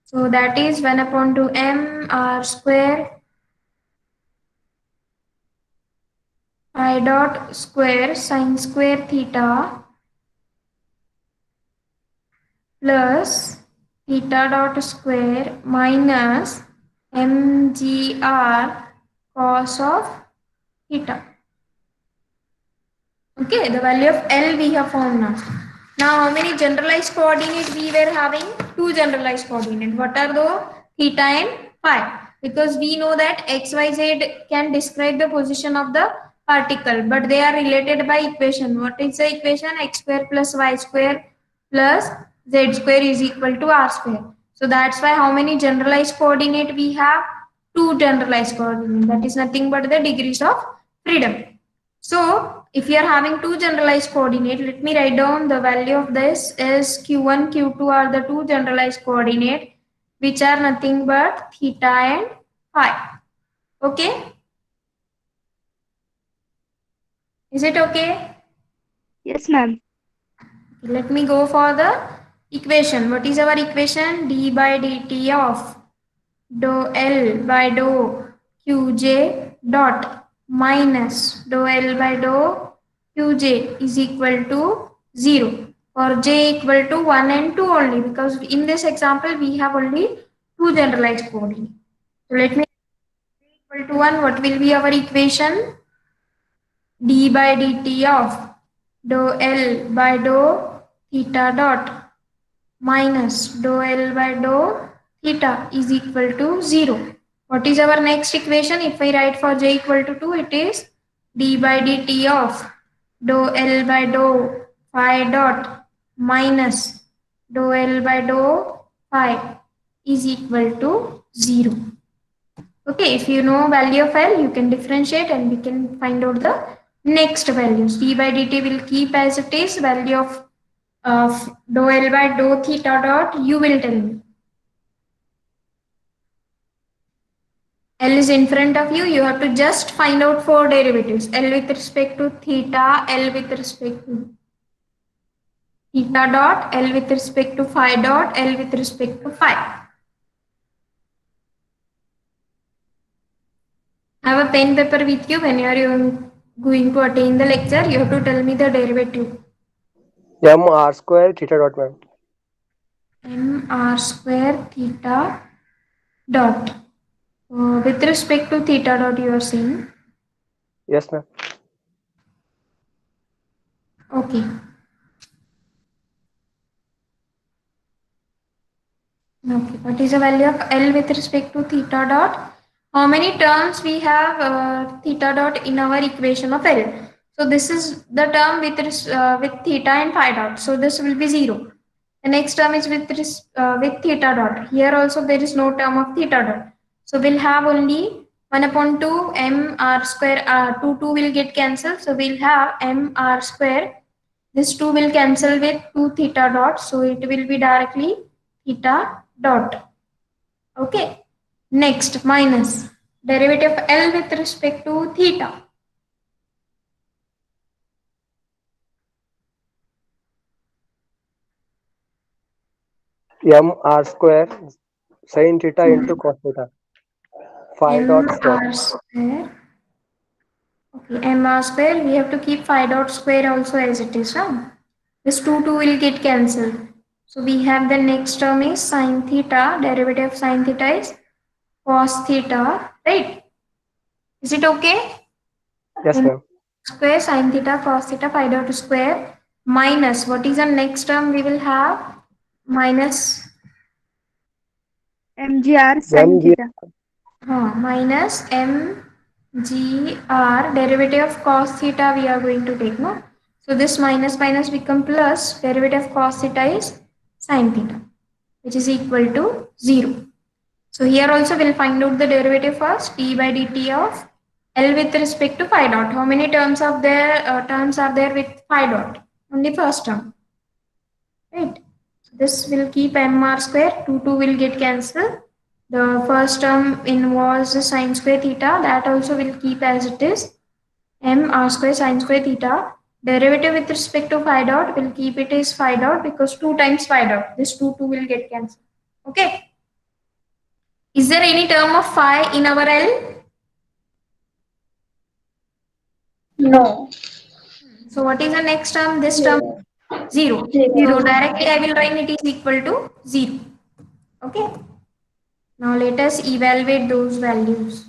So that is 1 upon 2 m r square I dot square sin square theta plus theta dot square minus mgr cos of theta. Okay, the value of L we have found now. Now, how many generalized coordinates we were having? Two generalized coordinates. What are those? Theta and phi. Because we know that x, y, z can describe the position of the particle, but they are related by equation. What is the equation? X square plus y square plus z square is equal to r square. So that's why how many generalized coordinate we have? Two generalized coordinates. That is nothing but the degrees of freedom. So if you are having two generalized coordinate, let me write down the value of this is q1, q2 are the two generalized coordinate which are nothing but theta and phi. Okay? Is it okay? Yes, ma'am. Let me go for the equation. What is our equation? D by dt of dou L by dou Qj dot minus dou L by dou Qj is equal to 0 for j equal to 1 and 2 only, because in this example we have only two generalized coordinates. So let me equal to 1. What will be our equation? D by dt of dou L by dou theta dot minus dou L by dou theta is equal to 0. What is our next equation? If I write for j equal to 2, it is d by dt of dou L by dou phi dot minus dou L by dou phi is equal to 0. Okay, if you know value of L, you can differentiate and we can find out the next values. D by dt will keep as it is. Value of dou L by dou theta dot, you will tell me. L is in front of you. You have to just find out four derivatives. L with respect to theta, L with respect to theta dot, L with respect to phi dot, L with respect to phi. Have a pen paper with you when you are going to attend the lecture. You have to tell me the derivative. M r square theta dot, ma'am. M r square theta dot. With respect to theta dot, you are saying. Yes, ma'am. Okay. Okay. What is the value of L with respect to theta dot? How many terms we have theta dot in our equation of L? So this is the term with theta and phi dot. So this will be 0. The next term is with theta dot. Here also there is no term of theta dot. So we'll have only 1 upon 2 m r square. 2 will get cancelled. So we'll have m r square. This 2 will cancel with 2 theta dot. So it will be directly theta dot. Okay. Next, minus derivative of L with respect to theta. M r square sin theta into cos theta. Phi dot square. mr square. Okay, mr square. We have to keep phi dot square also as it is. Huh? This 2 will get cancelled. So we have the next term is sin theta. Derivative of sin theta is cos theta. Right? Is it okay? Yes, ma'am. Square sin theta cos theta phi dot square minus, what is the next term we will have? Minus mgr sin MG theta. minus mgr derivative of cos theta we are going to take, no? So this minus minus become plus, derivative of cos theta is sin theta, which is equal to 0. So here also we'll find out the derivative first, d by dt of L with respect to phi dot. How many terms are there with phi dot? Only first term, right? So this will keep m r square. 2 will get cancelled. The first term involves the sine square theta. That also will keep as it is. M r square sine square theta. Derivative with respect to phi dot will keep it as phi dot because 2 times phi dot. This 2 will get cancelled. Okay. Is there any term of phi in our L? No. So what is the next term? This term 0. So directly I will write it is equal to 0. Okay. Now let us evaluate those values.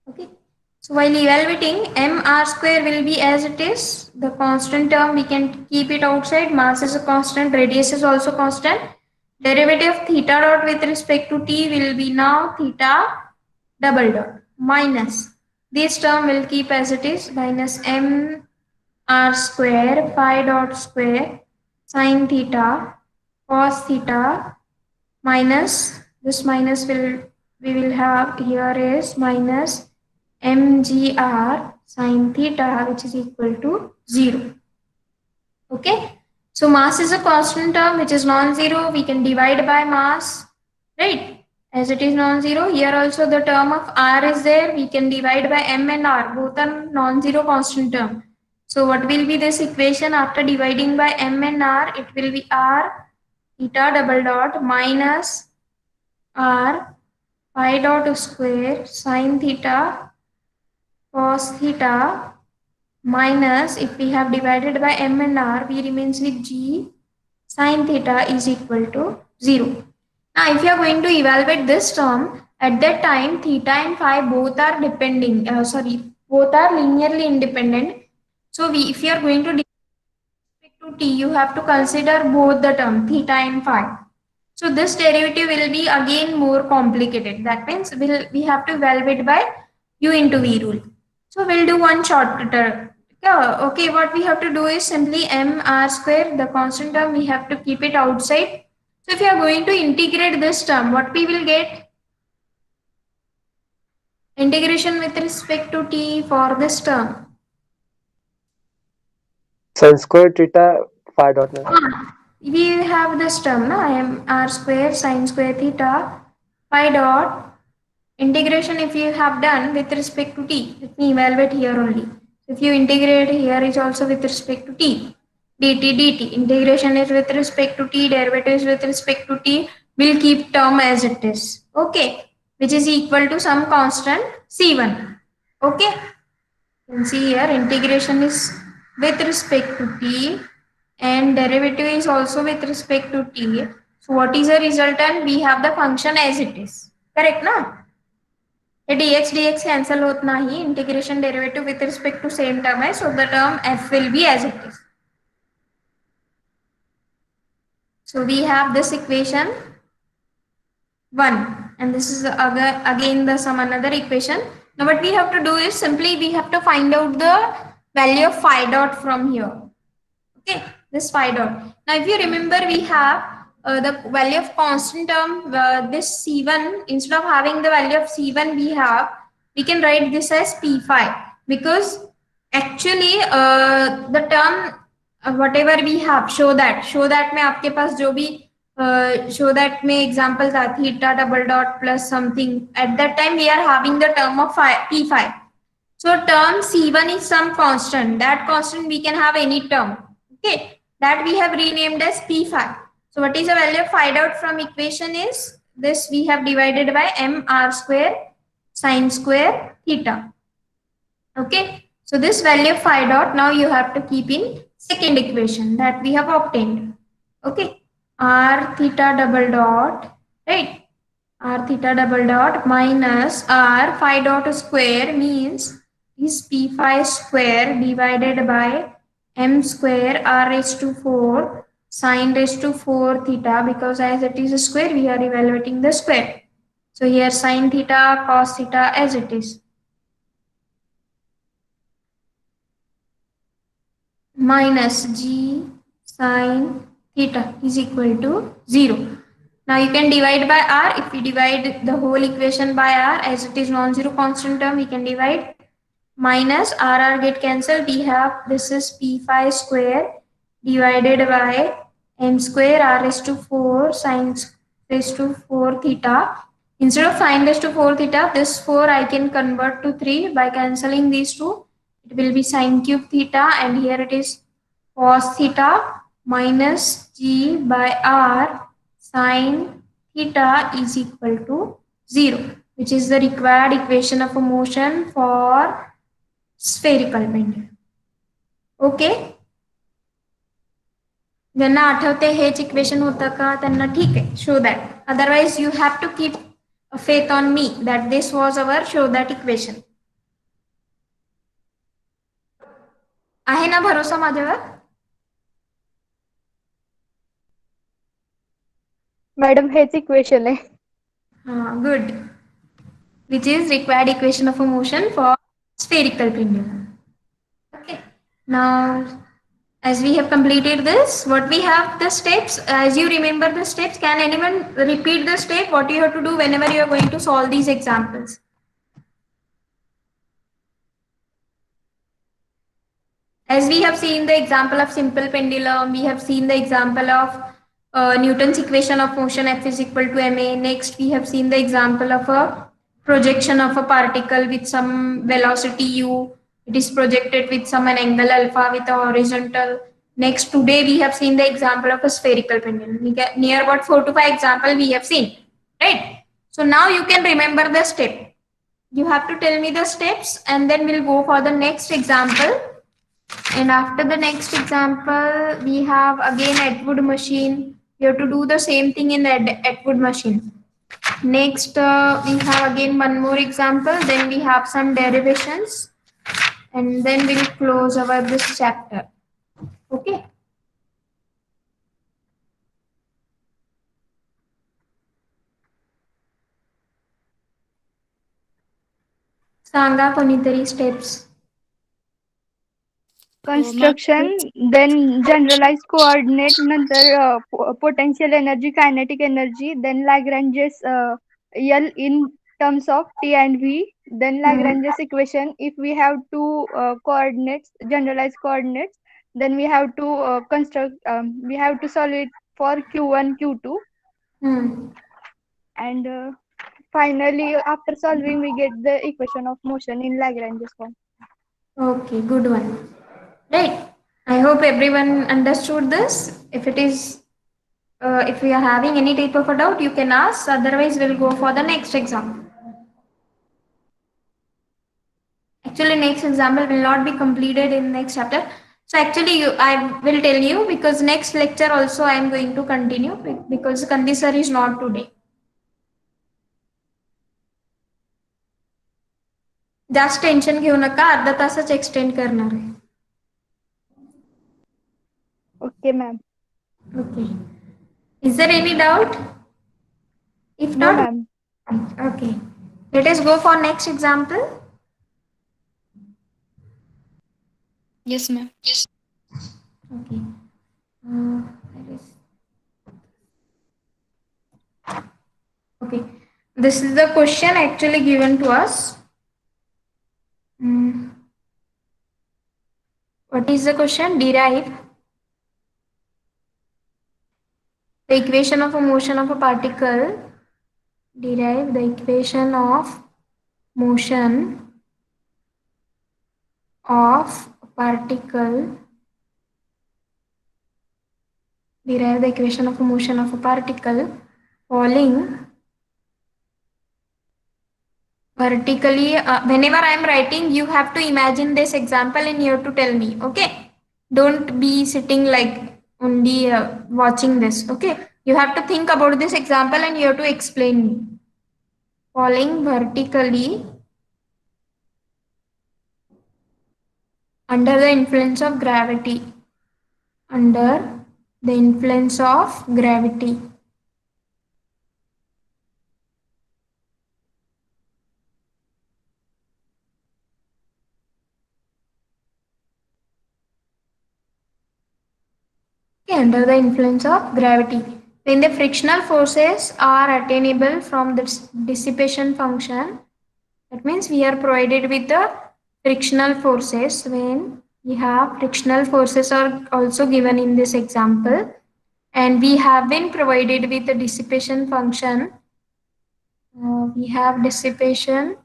Okay. So while evaluating, mr square will be as it is. The constant term we can keep it outside. Mass is a constant. Radius is also constant. Derivative of theta dot with respect to t will be now theta double dot minus. This term will keep as it is, minus m r square phi dot square sine theta cos theta minus this minus will we will have here is minus mgr sine theta, which is equal to 0. Okay, so mass is a constant term which is non-zero. We can divide by mass, right? As it is non-zero, here also the term of r is there. We can divide by m and r, both are non-zero constant term. So what will be this equation after dividing by m and r? It will be r theta double dot minus r pi dot square sine theta cos theta minus, if we have divided by m and r, we remains with g sine theta is equal to 0. Now if you are going to evaluate this term, at that time theta and phi both are depending, both are linearly independent. So if you are going to to t, you have to consider both the term theta and phi. So this derivative will be again more complicated. That means we have to evaluate by u into v rule. So we'll do one shortcut. Okay, what we have to do is simply m r square, the constant term, we have to keep it outside. So if you are going to integrate this term, what we will get? Integration with respect to t for this term. Sin square theta phi dot. We have this term, na, m r square sine square theta phi dot integration. If you have done with respect to t, let me evaluate here only. If you integrate here is also with respect to t, dt. Integration is with respect to t, derivative is with respect to t. Will keep term as it is. Okay, which is equal to some constant c1. Okay, you can see here integration is with respect to t and derivative is also with respect to t. So what is the resultant? We have the function as it is. Correct, na? ये dx cancel होत नाही, integration derivative with respect to same term है, so the term f will be as it is. So we have this equation 1 and this is again the some another equation. Now what we have to do is simply we have to find out the value of phi dot from here. Okay, this phi dot. Now if you remember, we have the value of constant term, this c1, instead of having the value of c1 we can write this as p phi, because actually the term whatever we have, show that में आपके पास जो भी show that में example था theta double dot plus something, at that time we are having the term of p phi. So term c1 is some constant, that constant we can have any term. Okay, that we have renamed as p phi. So what is the value of phi dot from equation is this, we have divided by m r square sine square theta. Okay, so this value of phi dot now you have to keep in second equation that we have obtained. Okay, r theta double dot, right, r theta double dot minus r phi dot square means is p phi square divided by m square r raised to 4 sine raised to 4 theta, because as it is a square we are evaluating the square. So here sine theta cos theta as it is, minus g sine theta is equal to 0. Now you can divide by r. If we divide the whole equation by r, as it is non-zero constant term, we can divide, minus r get cancelled. We have this is p phi square divided by m square r raised to 4 sine raised to 4 theta. Instead of sine raised to 4 theta, this 4 I can convert to 3 by cancelling these two. It will be sine cube theta, and here it is cos theta minus g by r sine theta is equal to 0, which is the required equation of a motion for spherical bend. Okay. ज्यांना आठवते हेच equation होतं का त्यांना ठीक आहे, show that. Otherwise you have to keep faith on me that this was our show that equation. आहे ना भरोसा माझ्यावर? मॅडम हेच इक्वेशन आहे. Good. Which is required equation of a motion for spherical pendulum. Okay. Now, as we have completed this, what we have the steps. As you remember the steps, can anyone repeat the step? What you have to do whenever you are going to solve these examples? As we have seen the example of simple pendulum, we have seen the example of Newton's equation of motion F is equal to ma. Next, we have seen the example of a projection of a particle with some velocity u. It is projected with some an angle alpha with a horizontal. Next, today we have seen the example of a spherical pendulum. We get near about 4 to 5 example we have seen, right? So now you can remember the step. You have to tell me the steps and then we'll go for the next example. And after the next example, we have again Atwood machine. You have to do the same thing in the Atwood machine. Next, we have again one more example. Then we have some derivations. And then we'll close our this chapter. Okay. सांगा कोणीतरी steps. Construction, then generalize coordinate, नंतर potential energy, kinetic energy, then Lagrange's L in terms of t and v, then Lagrange's equation. If we have two coordinates, generalized coordinates, then we have to we have to solve it for q1, q2, and finally after solving we get the equation of motion in Lagrange's form. Okay, good one. Right. I hope everyone understood this. If it is, if we are having any type of a doubt, you can ask. Otherwise, we'll go for the next example. Actually, next example will not be completed in next chapter. So actually, I will tell you because next lecture also I am going to continue because Kandi sir is not today. जास्त tension घेऊ नका, अर्धा तासच extend करणार आहे. Okay, ma'am. Okay. Is there any doubt? If No, not, ma'am. okay. Let us go for next example. Yes, ma'am. Yes. Okay. Okay. This is the question actually given to us. What is the question? Derive the equation of a motion of a particle. Derive the equation of motion of a particle. Derive the equation of a motion of a particle falling vertically. Whenever I am writing, you have to imagine this example and you have to tell me. Okay. Don't be sitting like only watching this. Okay. You have to think about this example and you have to explain me. Falling vertically under the influence of gravity. Under the influence of gravity. Under the influence of gravity. When the frictional forces are attainable from the dissipation function, that means we are provided with the frictional forces. When we have frictional forces are also given in this example, and we have been provided with the dissipation function. We have dissipation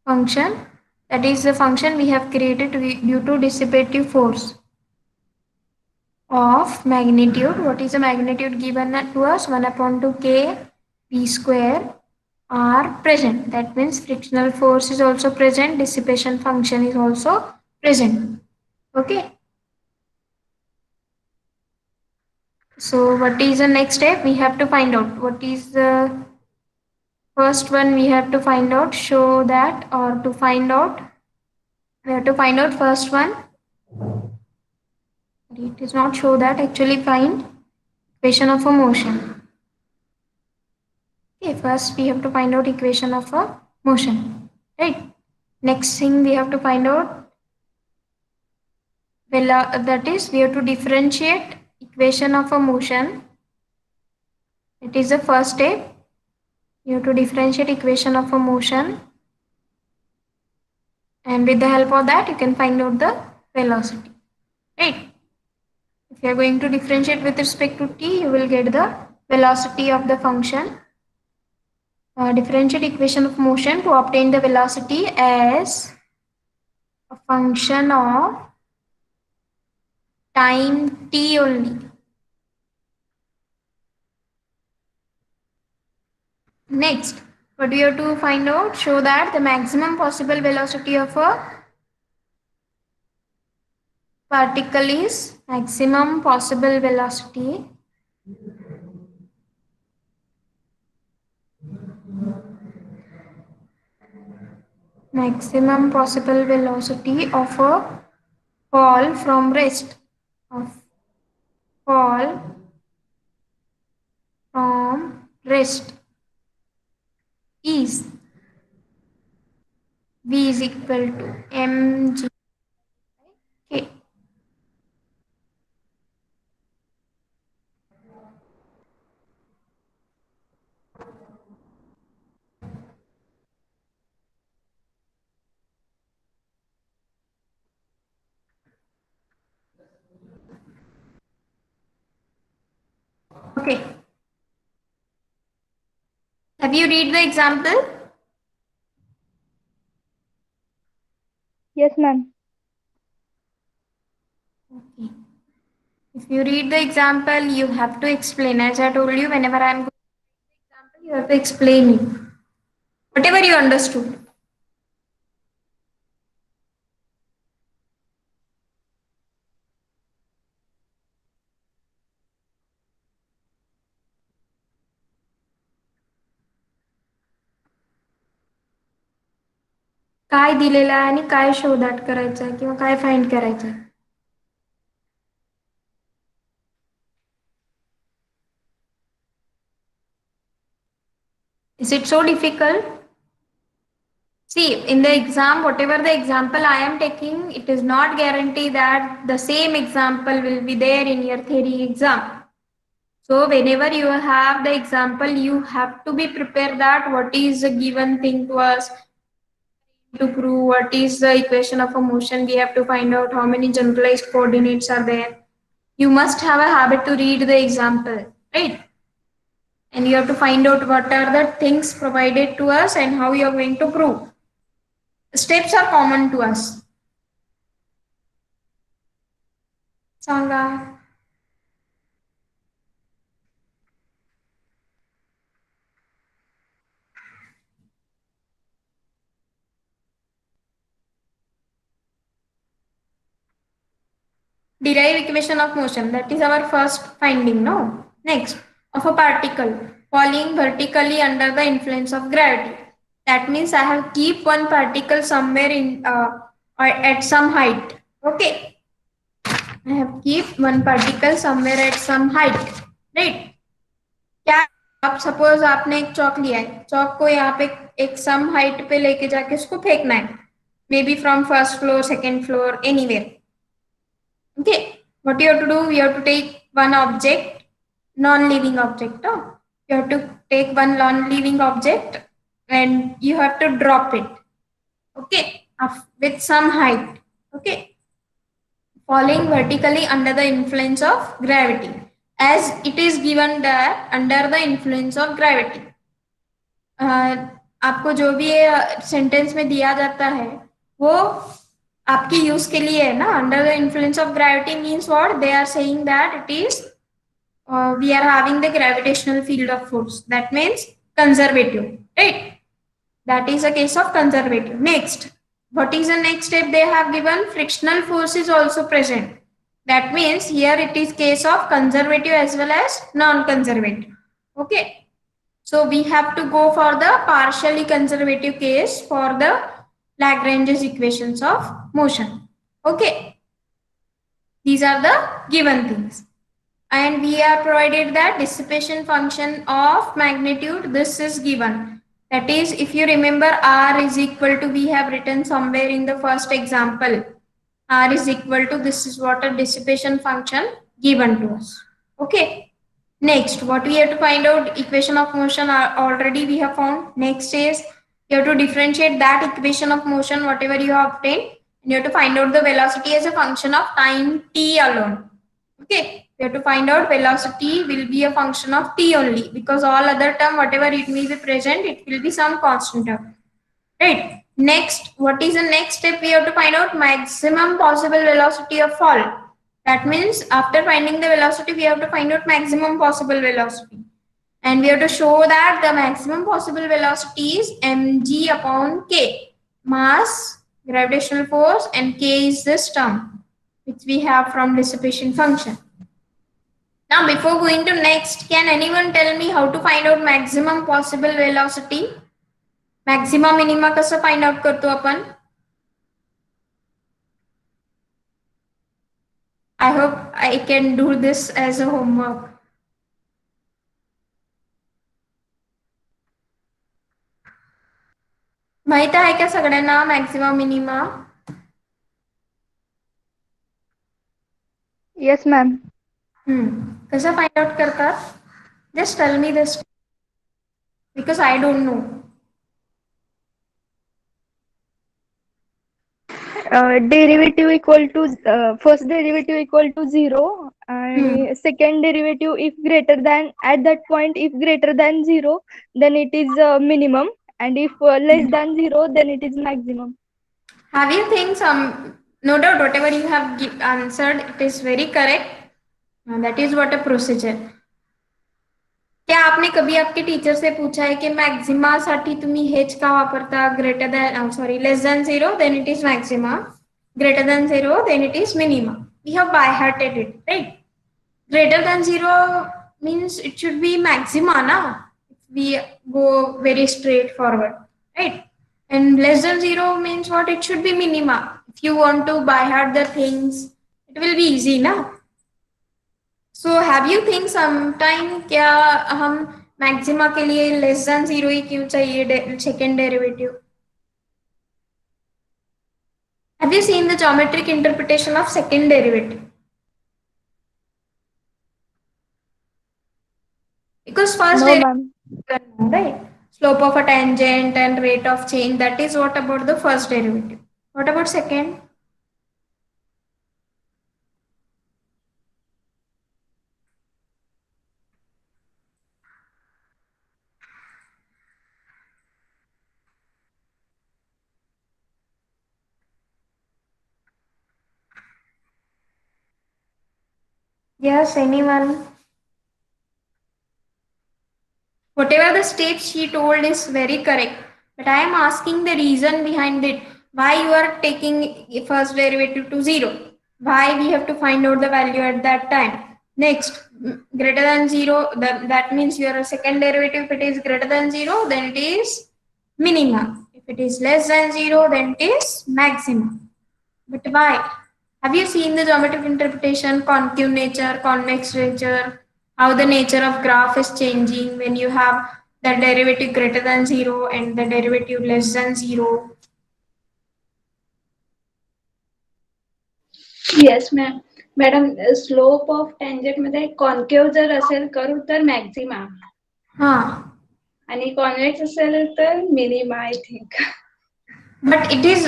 function, that is the function we have created due to dissipative force of magnitude. What is the magnitude given to us? 1/2 k p square are present. That means frictional force is also present, dissipation function is also present. Okay. So what is the next step? We have to find out what is the first one. We have to find out, show that, or to find out. We have to find out first one. It is not show that, actually find equation of a motion. Okay, first we have to find out equation of a motion, right? Next thing we have to find out, that is we have to differentiate equation of a motion. It is the first step. You have to differentiate equation of a motion, and with the help of that you can find out the velocity, right? If you are going to differentiate with respect to t, you will get the velocity of the function. Differentiate equation of motion to obtain the velocity as a function of time t only. Next, what we have to find out, show that the maximum possible velocity of a particle is maximum possible velocity of a fall from rest, of fall from rest is v is equal to mg k. Okay. Have you read the example? Yes, ma'am. Okay. If you read the example, you have to explain. As I told you, whenever I am going to read the example, you have to explain it. Whatever you understood. काय दिलेलं आहे आणि काय शोधात करायचं आहे किंवा काय फाइंड करायचं आहे. Is it so difficult? See, in the exam, whatever the example I am taking, it is not guarantee that the same example will be there in your theory exam. So whenever you have the example, you have to be prepared that what is a given thing to us, to prove what is the equation of a motion. We have to find out how many generalized coordinates are there. You must have a habit to read the example, right? And you have to find out what are the things provided to us and how you are going to prove. Steps are common to us. Sangha. Derive equation of motion. That is our first finding, no? Next, of a particle falling vertically under the influence of gravity. That means I have keep one particle somewhere in or at some height. Okay. I have keep one particle somewhere at some height. Right? क्या आप suppose आपने एक चौक लिया है, चौक को यहाँ पे एक सम हाइट पे लेके जाके उसको फेंकना है, may be from first floor, second floor, anywhere. Okay, what you have to do? You have to take one object, non-living object. No? You have to take one non-living object and you have to drop it. Okay, with some height. Okay, falling vertically under the influence of gravity, as it is given that under the influence of gravity. आपको जो भी sentence में दिया जाता है वो आपकी use के लिए है ना. Under the influence of gravity means what they are saying that it is we are having the gravitational field of force. That means conservative, right? That is a case of conservative. Next, what is the next step they have given? Frictional force is also present. That means here it is case of conservative as well as non-conservative. Okay. So we have to go for the partially conservative case for the Lagrange's equations of motion. Okay. These are the given things. And we are provided that dissipation function of magnitude. This is given. That is, if you remember, R is equal to, we have written somewhere in the first example, R is equal to, this is what a dissipation function given to us. Okay. Next, what we have to find out, equation of motion are already we have found. Next is you have to differentiate that equation of motion, whatever you have obtained, and you have to find out the velocity as a function of time t alone. Okay, you have to find out velocity will be a function of t only, because all other term, whatever it may be present, it will be some constant term. Right. Next, what is the next step? We have to find out maximum possible velocity of fall. That means after finding the velocity, we have to find out maximum possible velocity. And we have to show that the maximum possible velocity is mg upon k. Mass, gravitational force, and k is this term, which we have from dissipation function. Now, before going to next, can anyone tell me how to find out maximum possible velocity? Maxima minima कसं find out करतो आपण? I hope I can do this as a homework. माहित आहे का सगळ्यांना maxima minima? Yes ma'am. कसं find out करतात? Just tell me this because I don't know. Derivative equal to first derivative equal to 0 आणि second derivative if greater than at that point if greater than 0 then it is minimum, and if less than 0 then it is maximum. Have you think some? No doubt, whatever you have answered, it is very correct. That is what a procedure. क्या आपने कभी आपके teacher से पूछा है कि maxima साठी तुम्ही हेच का वापरता? Greater than sorry less than 0 then it is maxima, greater than 0 then it is minima. We have by hearted it, right? Greater than 0 means it should be maxima na, if we go very straight forward, right? And less than 0 means what? It should be minima. If you want to by heart the things, it will be easy na. So have you think sometime क्या हम maxima के लिए less than 0 ही क्यों चाहिए second derivative? Have you seen the geometric interpretation of second derivative? Because first No ma'am. derivative, right? Slope of a tangent and rate of change, that is what about the first derivative. What about second? Yes, anyone? Whatever the steps she told is very correct, but I am asking the reason behind it. Why you are taking first derivative to 0? Why we have to find out the value at that time? Next, greater than 0, that means your second derivative, if it is greater than 0, then it is minima. If it is less than 0, then it is maximum. But why? Have you seen the geometric interpretation, concave nature, convex nature, how the nature of graph is changing when you have the derivative greater than 0 and the derivative less than 0? Yes ma'am. Madam slope of tangent मध्ये concave जर असेल करू तर मॅक्झिमा, आणि convex असेल तर minima I think. But it is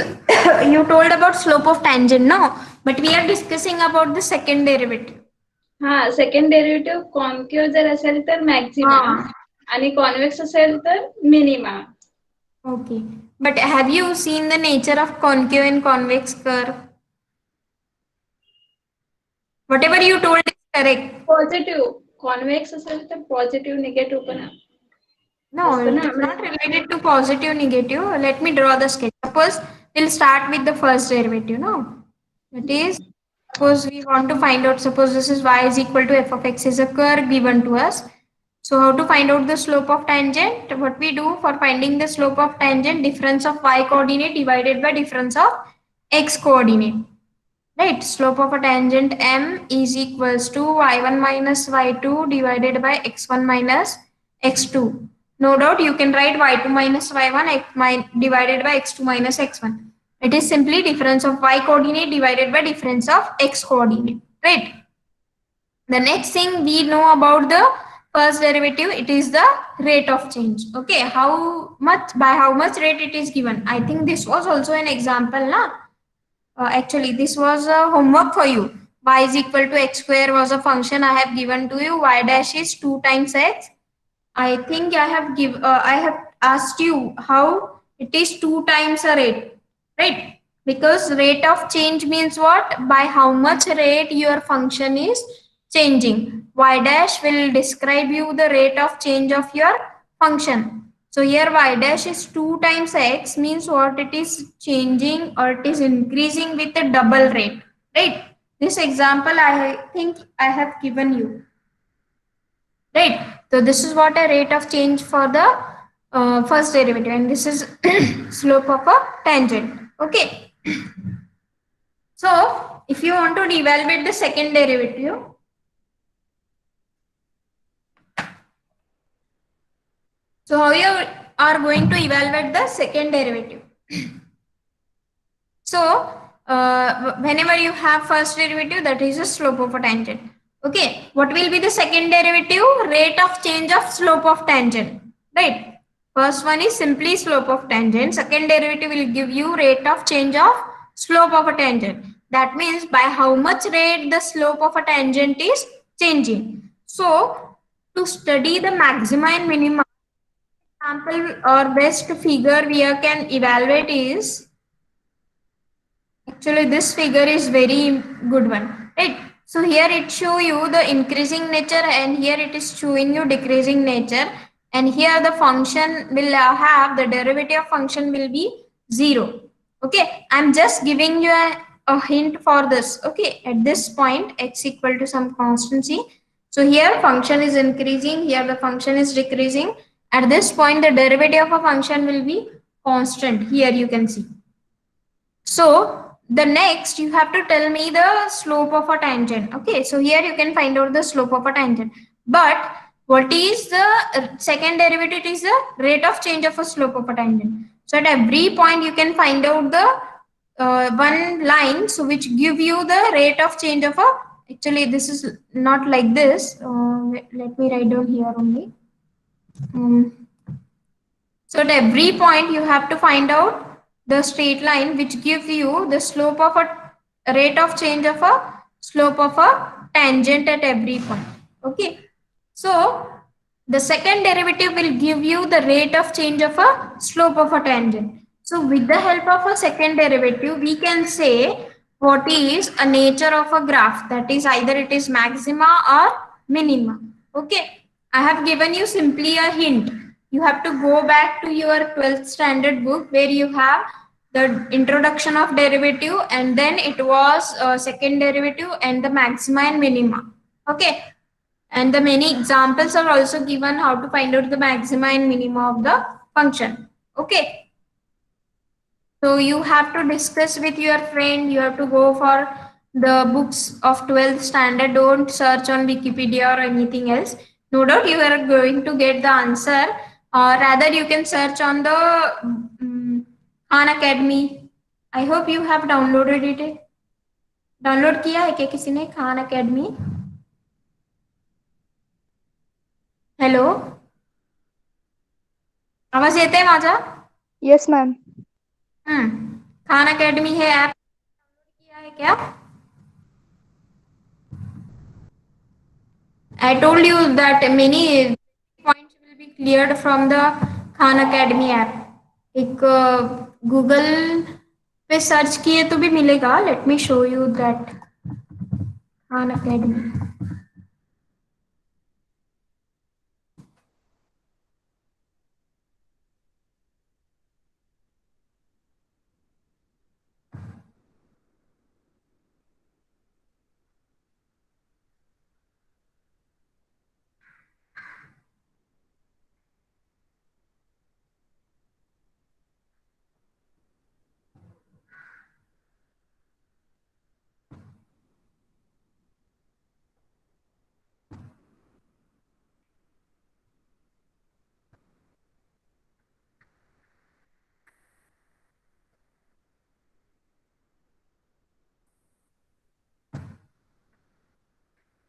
you told about slope of tangent, no? But we are discussing about the second derivative. हा, second derivative concave जर असेल तर मॅक्झिमा आणि कॉन्व्हेक्स असेल तर minima. Okay. But have you seen the nature of concave and convex curve? Whatever you told is correct. Positive convex असेल तर positive negative पण. No, it is not related to positive, negative. Let me draw the sketch. Suppose we'll start with the first derivative, no? That is Suppose we want to find out, suppose this is y is equal to f of x is a curve given to us. So how to find out the slope of tangent? What we do for finding the slope of tangent, difference of y coordinate divided by difference of x coordinate. Right, slope of a tangent m is equals to y1 minus y2 divided by x1 minus x2. No doubt you can write y2 minus y1 divided by x2 minus x1. It is simply difference of y coordinate divided by difference of x coordinate. Right. The next thing we know about the first derivative, it is the rate of change. Okay, how much, by how much rate it is given. I think this was also an example, na? Actually, this was a homework for you. Y is equal to x square was a function I have given to you. Y dash is 2 times x. I think I have asked you how it is 2 times a rate, right? Because rate of change means what? By how much rate your function is changing. Y dash will describe you the rate of change of your function. So here y dash is 2 times x means what? It is changing or it is increasing with a double rate, right? This example I think I have given you. Right. So this is what a rate of change for the first derivative, and this is slope of a tangent. Okay. So if you want to evaluate the second derivative, so how you are going to evaluate the second derivative? So whenever you have first derivative, that is the slope of a tangent. Okay. What will be the second derivative? Rate of change of slope of tangent. Right. First one is simply slope of tangent. Second derivative will give you rate of change of slope of a tangent. That means by how much rate the slope of a tangent is changing. So to study the maxima and minima, example or best figure we can evaluate is, actually this figure is very good one, right? So here it show you the increasing nature and here it is showing you decreasing nature, and here the function will have the derivative of function will be 0. Okay, I'm just giving you a hint for this. Okay, at this point x equal to some constancy. So here function is increasing, here the function is decreasing. At this point the derivative of a function will be constant. Here you can see. So the next you have to tell me the slope of a tangent. Okay, so here you can find out the slope of a tangent. But what is the second derivative? It is the rate of change of a slope of a tangent. So at every point you can find out the one line, so which give you the rate of change of a. Actually, this is not like this. Let me write down here only. So at every point you have to find out the straight line which gives you the slope of a rate of change of a slope of a tangent at every point. Okay. So the second derivative will give you the rate of change of a slope of a tangent. So with the help of a second derivative, we can say what is a nature of a graph, that is either it is maxima or minima. Okay. I have given you simply a hint. You have to go back to your 12th standard book where you have the introduction of derivative and then it was second derivative and the maxima and minima. Okay. And the many examples are also given how to find out the maxima and minima of the function. Okay. So you have to discuss with your friend. You have to go for the books of 12th standard. Don't search on Wikipedia or anything else. No doubt you are going to get the answer. Rather, you can search on the Khan Academy. I hope you have downloaded it. Download किया है क्या किसी ने Khan academy? Hello, आवाज येते माझा? Yes ma'am. Khan Academy हे app किया है क्या? I told you that many points will be cleared from the Khan Academy app. एक गूगल पे सर्च किए तो भी मिलेगा. Let me show you that Khan academy.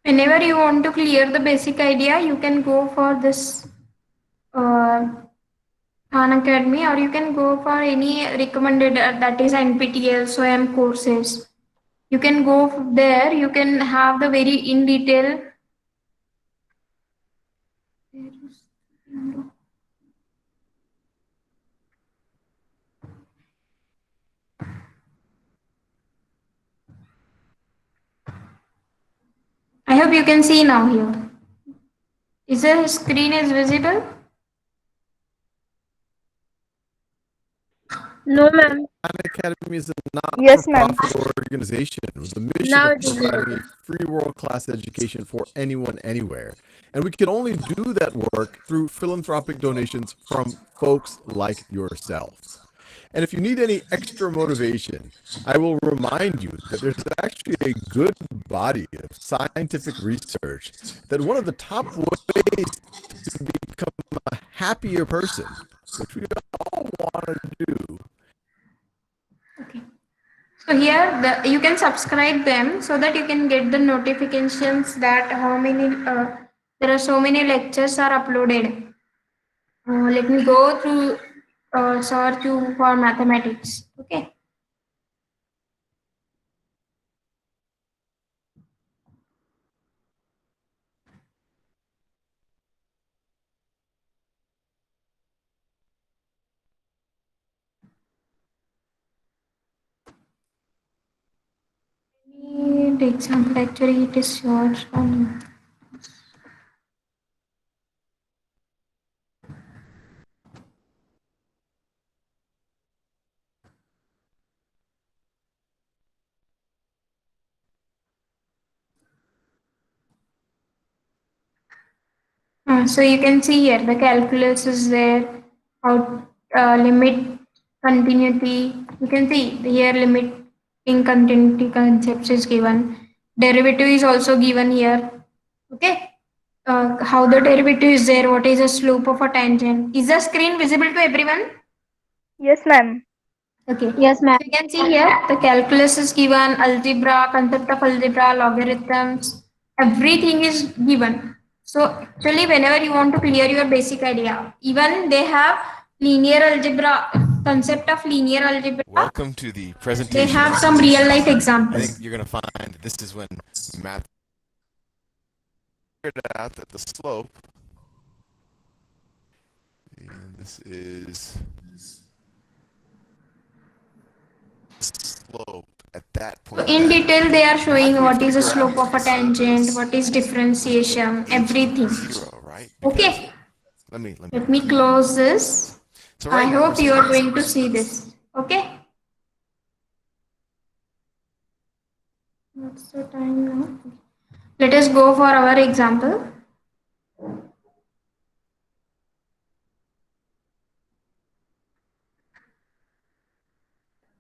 Whenever you want to clear the basic idea, you can go for this Khan Academy, or you can go for any recommended that is NPTEL, SOAM courses. You can go there. You can have the very in detail. I hope you can see now here. Is the screen is visible? No, ma'am. Khan Academy is a Yes, ma'am. not-for-profit organization with the mission Now of it is providing visible. a free world-class education for anyone, anywhere. And we can only do that work through philanthropic donations from folks like yourselves. And if you need any extra motivation, I will remind you that there's actually a good body of scientific research that one of the top ways to become a happier person, which we all want to do. Okay. So here you can subscribe them so that you can get the notifications that how many there are so many lectures are uploaded. Let me go through search you for mathematics. Okay. Let me take example. Actually, it is yours. So you can see here the calculus is there, how limit continuity. You can see here limit in continuity concepts is given. Derivative is also given here. Okay. How the derivative is there, what is the slope of a tangent. Is the screen visible to everyone? Yes, ma'am. Okay. Yes, ma'am. So you can see here the calculus is given, algebra, concept of algebra, logarithms, everything is given. So actually, whenever you want to clear your basic idea, even they have linear algebra, concept of linear algebra. Welcome to the They presentation. have some real life I examples. think you're going to find that this is when math figured out that the slope, and this is slope at that point. In detail, they are showing what is the slope of a tangent, what is differentiation, everything. Zero, right? Okay. Let Let me close this. So I right now, hope you are going to see this. Okay. What's the time now? Let us go for our example.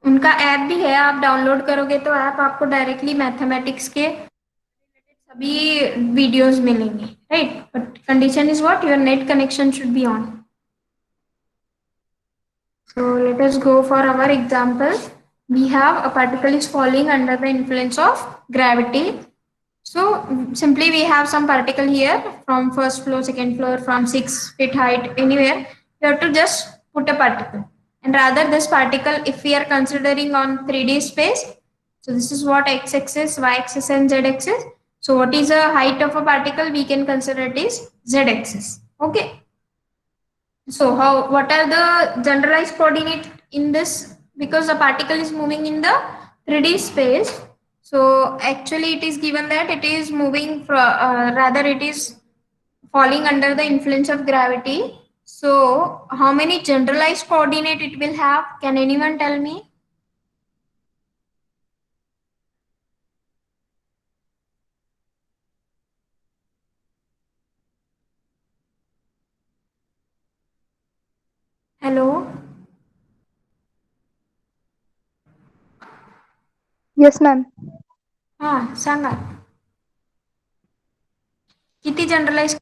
उनका app भी है, आप download करोगे तो app आपको directly mathematics के सभी videos मिलेंगे, right? But condition is what your net connection should be on. So let us go for our example. We have a particle is falling under the influence of gravity. So simply we have some particle here from first floor, second floor, from 6 feet height, anywhere. You have to just put a particle. And rather this particle, if we are considering on 3D space, so this is what x-axis, y-axis and z-axis. So what is the height of a particle? We can consider it is z-axis. Okay. So what are the generalized coordinate in this? Because the particle is moving in the 3D space. So actually it is given that it is moving rather it is falling under the influence of gravity. So how many generalized coordinate it will have? Can anyone tell me? Hello? Yes, ma'am. सांगा. किती generalized?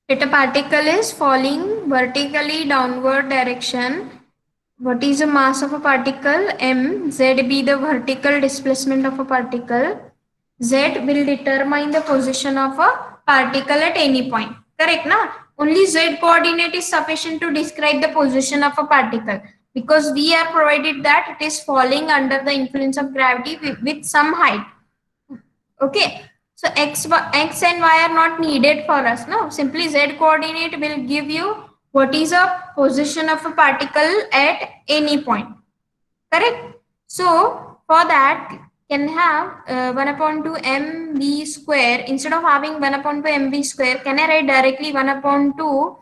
If a particle is falling vertically downward direction, what is the mass of a particle? M. Z be the vertical displacement of a particle. Z will determine the position of a particle at any point. Correct, na? Only Z coordinate is sufficient to describe the position of a particle because we are provided that it is falling under the influence of gravity with some height. Okay. So X and Y are not needed for us. No, simply Z coordinate will give you what is a position of a particle at any point. Correct. So for that can have 1 upon 2 mv square. Instead of having 1 upon 2 mv square, can I write directly 1 upon 2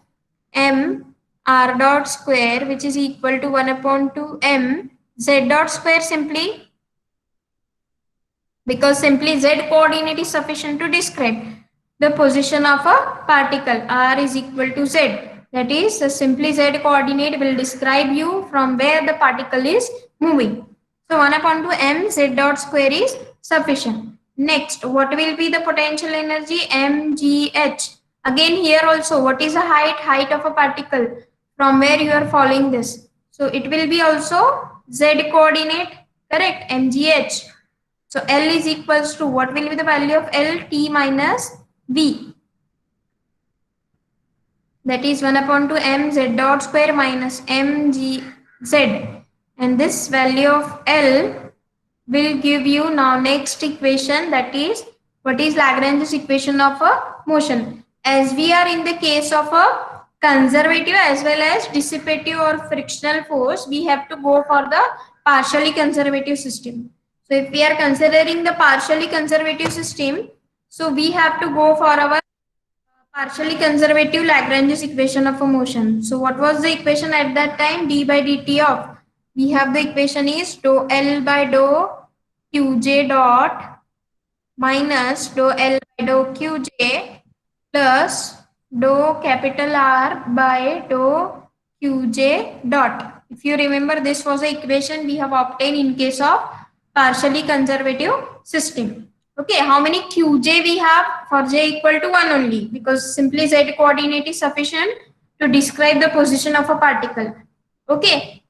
m r dot square, which is equal to 1 upon 2 m z dot square simply, because simply z coordinate is sufficient to describe the position of a particle. R is equal to z. That is, simply z coordinate will describe you from where the particle is moving. So 1 upon 2 m z dot square is sufficient. Next, what will be the potential energy? mgh. Again here also, what is the height of a particle from where you are following this? So it will be also z coordinate, correct? mgh. So L is equals to, what will be the value of L? T minus V. That is 1 upon 2 m z dot square minus m g z. And this value of L will give you now next equation, that is, what is Lagrange's equation of a motion. As we are in the case of a conservative as well as dissipative or frictional force, we have to go for the partially conservative system. So if we are considering the partially conservative system, so we have to go for our partially conservative Lagrange's equation of a motion. So what was the equation at that time? D by dt of, we have the equation is dou L by dou Qj dot minus dou L by dou Qj plus dou capital R by dou Qj dot. If you remember, this was the equation we have obtained in case of partially conservative system. Okay, how many Qj we have? For j equal to 1 only, because simply z coordinate is sufficient to describe the position of a particle. Okay,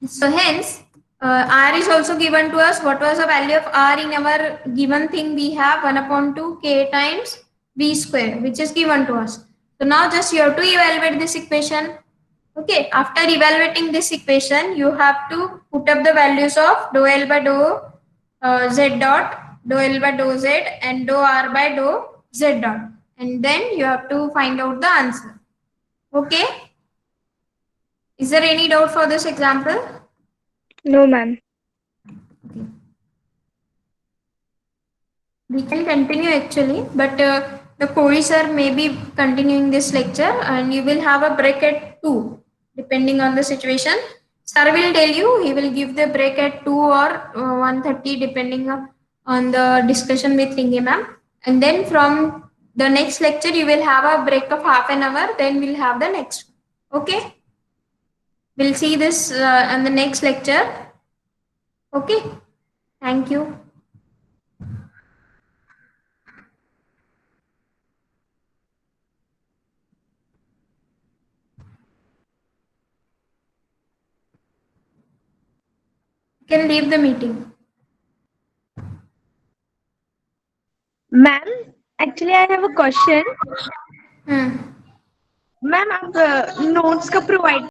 so hence R is also given to us. What was the value of R in our given thing? We have 1 upon 2 k times v square, which is given to us. So now just you have to evaluate this equation. Okay, after evaluating this equation, you have to put up the values of dou L by dou z dot, dou L by dou z, and dou R by dou z dot. And then you have to find out the answer. Okay. Is there any doubt for this example? No, ma'am. We can continue actually, but the Kori sir may be continuing this lecture and you will have a break at 2 depending on the situation. Sir will tell you, he will give the break at 2 or 1:30 depending on the discussion with Lingi ma'am. And then from the next lecture you will have a break of half an hour, then we'll have the next. Okay. We'll see this in the next lecture. Okay. Thank you. You can leave the meeting. Ma'am, actually I have a question. Hmm. Ma'am आप notes कब provide